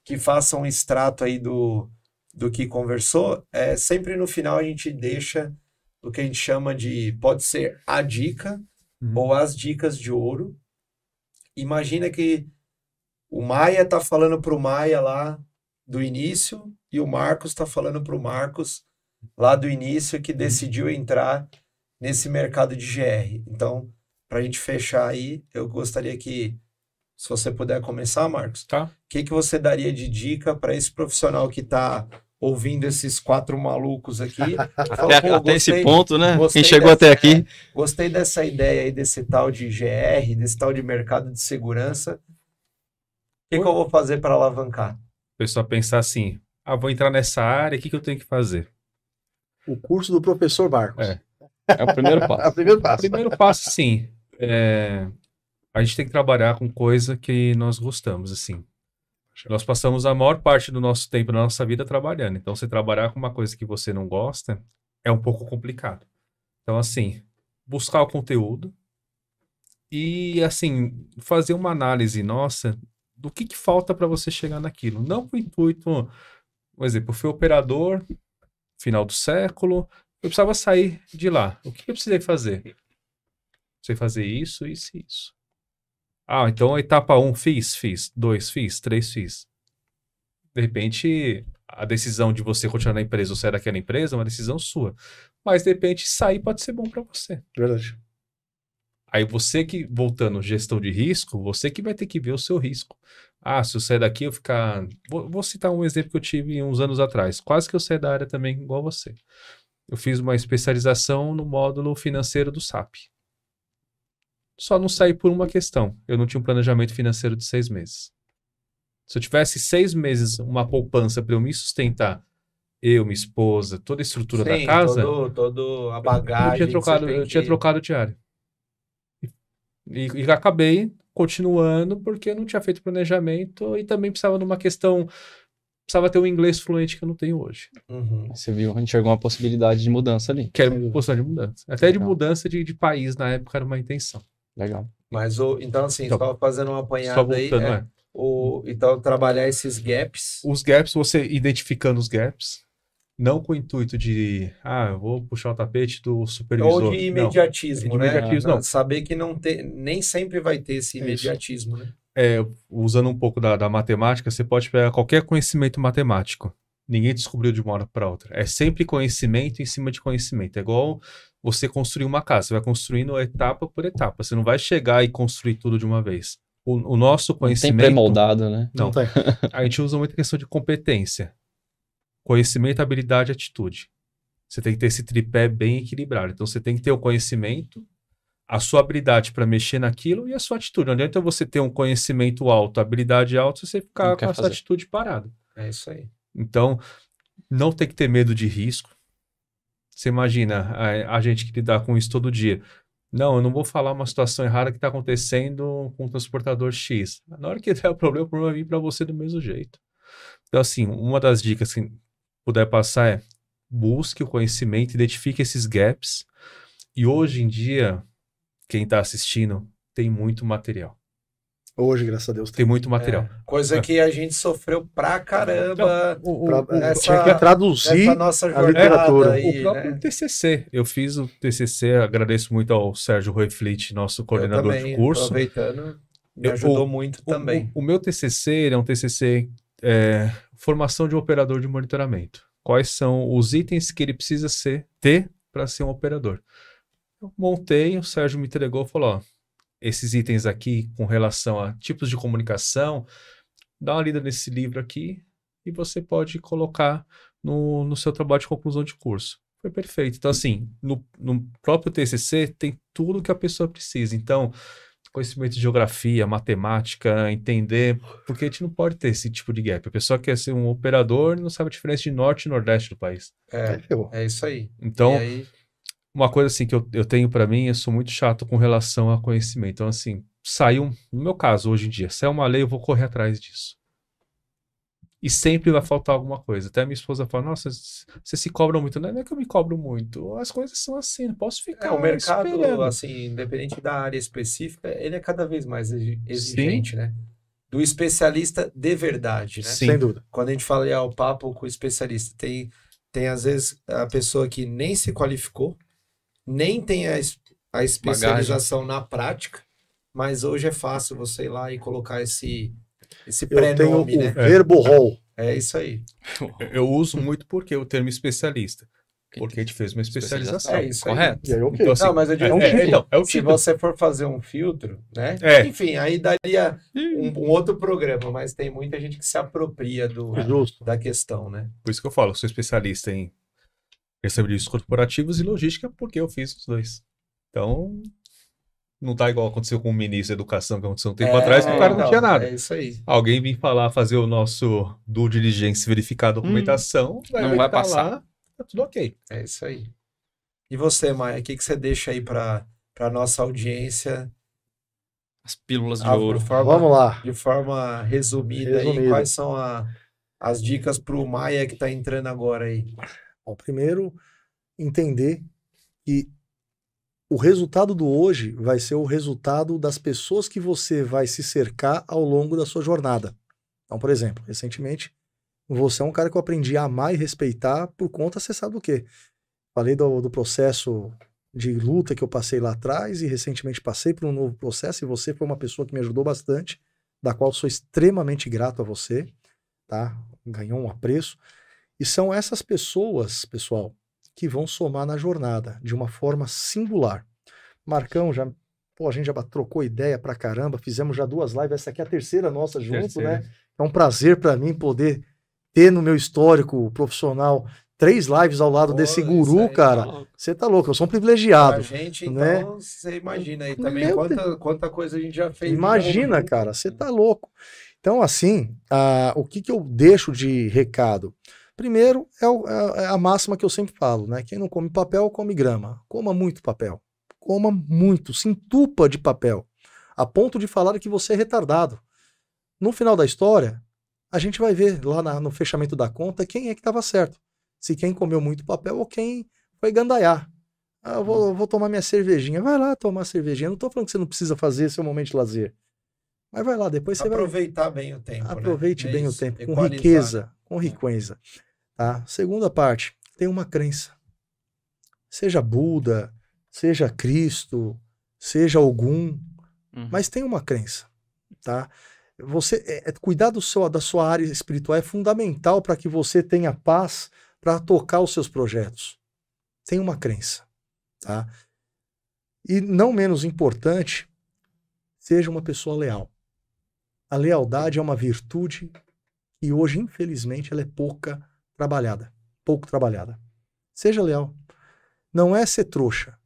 que faça um extrato aí do que conversou. Sempre no final a gente deixa o que a gente chama de, pode ser a dica ou as dicas de ouro. Imagina que o Maia está falando para o Maia lá do início e o Marcos está falando para o Marcos lá do início que decidiu entrar nesse mercado de GR. Então, para a gente fechar aí, eu gostaria que, se você puder começar, Marcos, o que você daria de dica para esse profissional que está ouvindo esses 4 malucos aqui? Até esse ponto, né? Quem chegou até aqui. Gostei dessa ideia aí, desse tal de GR, desse tal de mercado de segurança. O que eu vou fazer para alavancar? O pessoal pensar assim, vou entrar nessa área, o que eu tenho que fazer? O curso do professor Marcos. É o primeiro passo. É o primeiro passo. O primeiro passo, sim. A gente tem que trabalhar com coisa que nós gostamos, assim. Nós passamos a maior parte do nosso tempo na nossa vida trabalhando. Então, você trabalhar com uma coisa que você não gosta é um pouco complicado. Então, assim, buscar o conteúdo e, assim, fazer uma análise nossa do que falta para você chegar naquilo. Não com o intuito, por exemplo, eu fui operador, final do século, eu precisava sair de lá. O que eu precisei fazer? Precisei fazer isso, isso e isso. Então a etapa 1 fiz, 2 fiz, 3 fiz. De repente, a decisão de você continuar na empresa ou sair daquela empresa é uma decisão sua. Mas, de repente, sair pode ser bom para você. Verdade. Aí você que, voltando, gestão de risco, você que vai ter que ver o seu risco. Se eu sair daqui, eu ficar... Vou citar um exemplo que eu tive uns anos atrás. Quase que eu saí da área também, igual você. Eu fiz uma especialização no módulo financeiro do SAP. Só não saí por uma questão. Eu não tinha um planejamento financeiro de 6 meses. Se eu tivesse 6 meses, uma poupança para eu me sustentar, eu, minha esposa, toda a estrutura da casa... Toda a bagagem. Eu tinha trocado de área. E acabei continuando porque eu não tinha feito planejamento e também precisava de uma questão, precisava ter um inglês fluente que eu não tenho hoje. Você viu, a gente enxergou uma possibilidade de mudança ali. Que era uma possibilidade de mudança. Até de Legal. mudança de país na época era uma intenção. Legal. Mas, então assim, Então, só fazendo uma Só apanhada aí, voltando, então trabalhar esses gaps. Os gaps, você identificando os gaps, não com o intuito de, eu vou puxar o tapete do supervisor. Ou de imediatismo, não. né? De imediatismo, não. Saber que nem sempre vai ter esse É isso. imediatismo, né? Usando um pouco da matemática, você pode pegar qualquer conhecimento matemático. Ninguém descobriu de uma hora para outra. É sempre conhecimento em cima de conhecimento. É igual você construir uma casa. Você vai construindo etapa por etapa. Você não vai chegar e construir tudo de uma vez. O nosso conhecimento... Não tem pré-moldado, né? Não. tem. A gente usa muita questão de competência. Conhecimento, habilidade e atitude. Você tem que ter esse tripé bem equilibrado. Então, você tem que ter o conhecimento, a sua habilidade para mexer naquilo e a sua atitude. Não adianta você ter um conhecimento alto, habilidade alta, se você ficar Não com quer essa fazer. atitude parada. É isso aí. Então, não tem que ter medo de risco. Você imagina a gente que lidar com isso todo dia. Não, eu não vou falar uma situação errada que está acontecendo com o transportador X. Na hora que der o problema vai vir para você do mesmo jeito. Então, assim, uma das dicas que puder passar é busque o conhecimento, identifique esses gaps. E hoje em dia, quem está assistindo tem muito material. Hoje, graças a Deus, Tem muito material. Coisa que a gente sofreu pra caramba. tinha que traduzir Essa nossa a literatura. jornada aí, O próprio né? TCC. Eu fiz o TCC, agradeço muito ao Sérgio Roiflit, nosso coordenador Eu também, de curso. aproveitando, me ajudou muito também. O meu TCC ele é um TCC formação de um operador de monitoramento. Quais são os itens que ele precisa ter para ser um operador? Eu montei, o Sérgio me entregou e falou, esses itens aqui com relação a tipos de comunicação, dá uma lida nesse livro aqui e você pode colocar no seu trabalho de conclusão de curso. Foi perfeito. Então, assim, no próprio TCC tem tudo que a pessoa precisa. Então, conhecimento de geografia, matemática, entender, porque a gente não pode ter esse tipo de gap. A pessoa quer ser um operador e não sabe a diferença de norte e nordeste do país. É isso aí. Então, E aí, uma coisa assim que eu tenho para mim, eu sou muito chato com relação a conhecimento. Então, assim, no meu caso, hoje em dia, saiu uma lei, eu vou correr atrás disso. E sempre vai faltar alguma coisa. Até a minha esposa fala, nossa, você se cobra muito. Não é que eu me cobro muito. As coisas são assim, não posso ficar o mercado, esperando. assim, independente da área específica, ele é cada vez mais exigente, né? Do especialista de verdade, né? Sim. Sem dúvida. Quando a gente fala o papo com o especialista, tem às vezes a pessoa que nem se qualificou, nem tem a especialização na prática, mas hoje é fácil você ir lá e colocar esse Eu tenho prenome, né? o verborol. É isso aí. Eu uso muito porque o termo especialista. Porque a gente fez uma especialização. É isso aí. Correto. E aí, ok. Então, assim, Não, mas eu digo, é o se título. você for fazer um filtro, né? É. Enfim, aí daria um outro programa, mas tem muita gente que se apropria Justo. da questão, né? Por isso que eu falo, eu sou especialista em serviços corporativos e logística, porque eu fiz os dois. Então, não tá igual aconteceu com o ministro da Educação, que aconteceu um tempo atrás, que o cara não tinha nada. É isso aí. Alguém vir falar, fazer o nosso due diligence, verificar a documentação, não vai tá passar. lá, tá tudo ok. É isso aí. E você, Maia, o que você deixa aí para nossa audiência? As pílulas de ouro. Vamos lá. De forma resumida. Aí, Resumida. quais são as dicas para o Maia que está entrando agora aí? Bom, primeiro, entender que o resultado do hoje vai ser o resultado das pessoas que você vai se cercar ao longo da sua jornada. Então, por exemplo, recentemente, você é um cara que eu aprendi a amar e respeitar por conta, você sabe do quê? Falei do processo de luta que eu passei lá atrás e recentemente passei por um novo processo e você foi uma pessoa que me ajudou bastante, da qual sou extremamente grato a você, tá? Ganhou um apreço. E são essas pessoas, pessoal, que vão somar na jornada de uma forma singular. Marcão, a gente já trocou ideia pra caramba, fizemos já 2 lives, essa aqui é a terceira nossa junto, né? É um prazer pra mim poder ter no meu histórico profissional 3 lives ao lado desse guru, aí, cara. Você tá louco, eu sou um privilegiado. A gente, né? então, você imagina aí também quanta coisa a gente já fez. Imagina, cara, você tá louco. Então, assim, o que eu deixo de recado? Primeiro, é a máxima que eu sempre falo, né? Quem não come papel, come grama. Coma muito papel. Coma muito, se entupa de papel. a ponto de falar que você é retardado. No final da história, a gente vai ver lá no fechamento da conta quem é que estava certo. Se quem comeu muito papel ou quem foi gandaiar. Eu vou tomar minha cervejinha. Vai lá tomar cervejinha. Não estou falando que você não precisa fazer seu momento de lazer. Mas vai lá, depois você aproveitar bem o tempo. Aproveite bem o tempo, com equalizar, riqueza, com riqueza. Tá? Segunda parte, tem uma crença. Seja Buda, seja Cristo, seja Ogum, mas tem uma crença, tá? Você cuidar da sua área espiritual é fundamental para que você tenha paz para tocar os seus projetos. Tem uma crença, tá? E não menos importante, seja uma pessoa leal. A lealdade é uma virtude e hoje, infelizmente, ela é pouco trabalhada. Seja leal. Não é ser trouxa,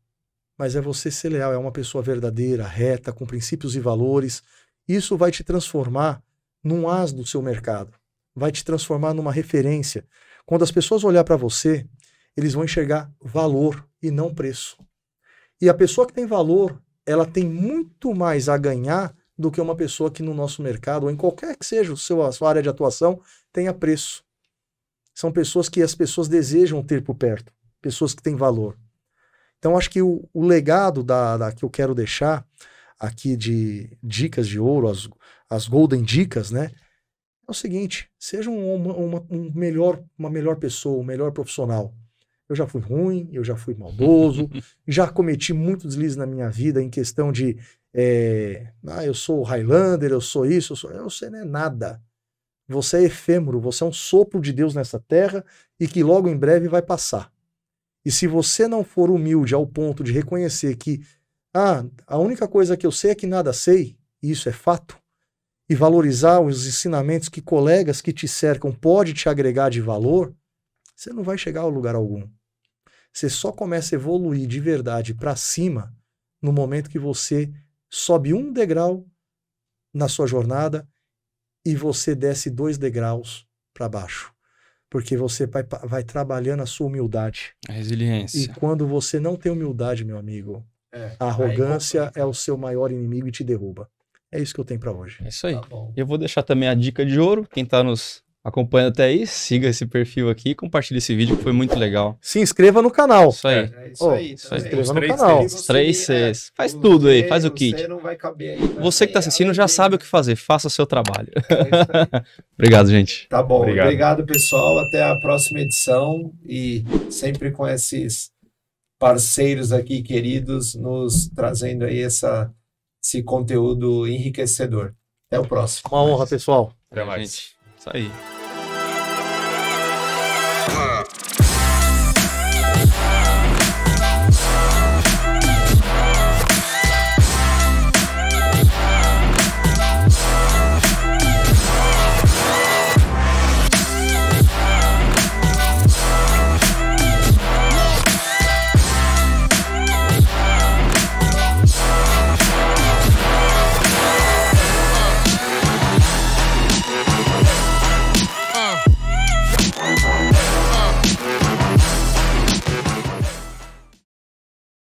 mas é você ser leal, é uma pessoa verdadeira, reta, com princípios e valores. Isso vai te transformar num as do seu mercado, vai te transformar numa referência. Quando as pessoas olhar para você, eles vão enxergar valor e não preço. E a pessoa que tem valor, ela tem muito mais a ganhar do que uma pessoa que no nosso mercado, ou em qualquer que seja a sua área de atuação, tenha preço. São pessoas que as pessoas desejam ter por perto, pessoas que têm valor. Então, acho que o legado que eu quero deixar aqui de dicas de ouro, as golden dicas, né? É o seguinte, seja uma melhor pessoa, um melhor profissional. Eu já fui ruim, eu já fui maldoso, já cometi muitos deslizes na minha vida em questão de eu sou Highlander, eu sou isso, você não é nada. Você é efêmero, você é um sopro de Deus nessa terra e que logo em breve vai passar. E se você não for humilde ao ponto de reconhecer que a única coisa que eu sei é que nada sei, e isso é fato, e valorizar os ensinamentos que colegas que te cercam pode te agregar de valor, você não vai chegar a lugar algum. Você só começa a evoluir de verdade para cima no momento que você sobe um degrau na sua jornada e você desce 2 degraus para baixo. Porque você vai trabalhando a sua humildade. A resiliência. E quando você não tem humildade, meu amigo, a arrogância é o seu maior inimigo e te derruba. É isso que eu tenho para hoje. É isso aí. Tá bom. Eu vou deixar também a dica de ouro. Quem está nos acompanhando até aí, siga esse perfil aqui e compartilhe esse vídeo que foi muito legal. Se inscreva no canal. Isso aí. É isso aí. Se também. inscreva Os no 3 canal. Cs. Os 3 Cs. Faz O tudo aí, Z, faz o o kit. C não vai caber aí, Você que está assistindo já sabe o que fazer. Faça o seu trabalho. É isso aí. Obrigado, gente. Tá bom. Obrigado. Obrigado, pessoal. Até a próxima edição e sempre com esses parceiros aqui queridos nos trazendo aí esse conteúdo enriquecedor. Até o próximo. Uma honra, pessoal. Até mais. Gente, isso aí.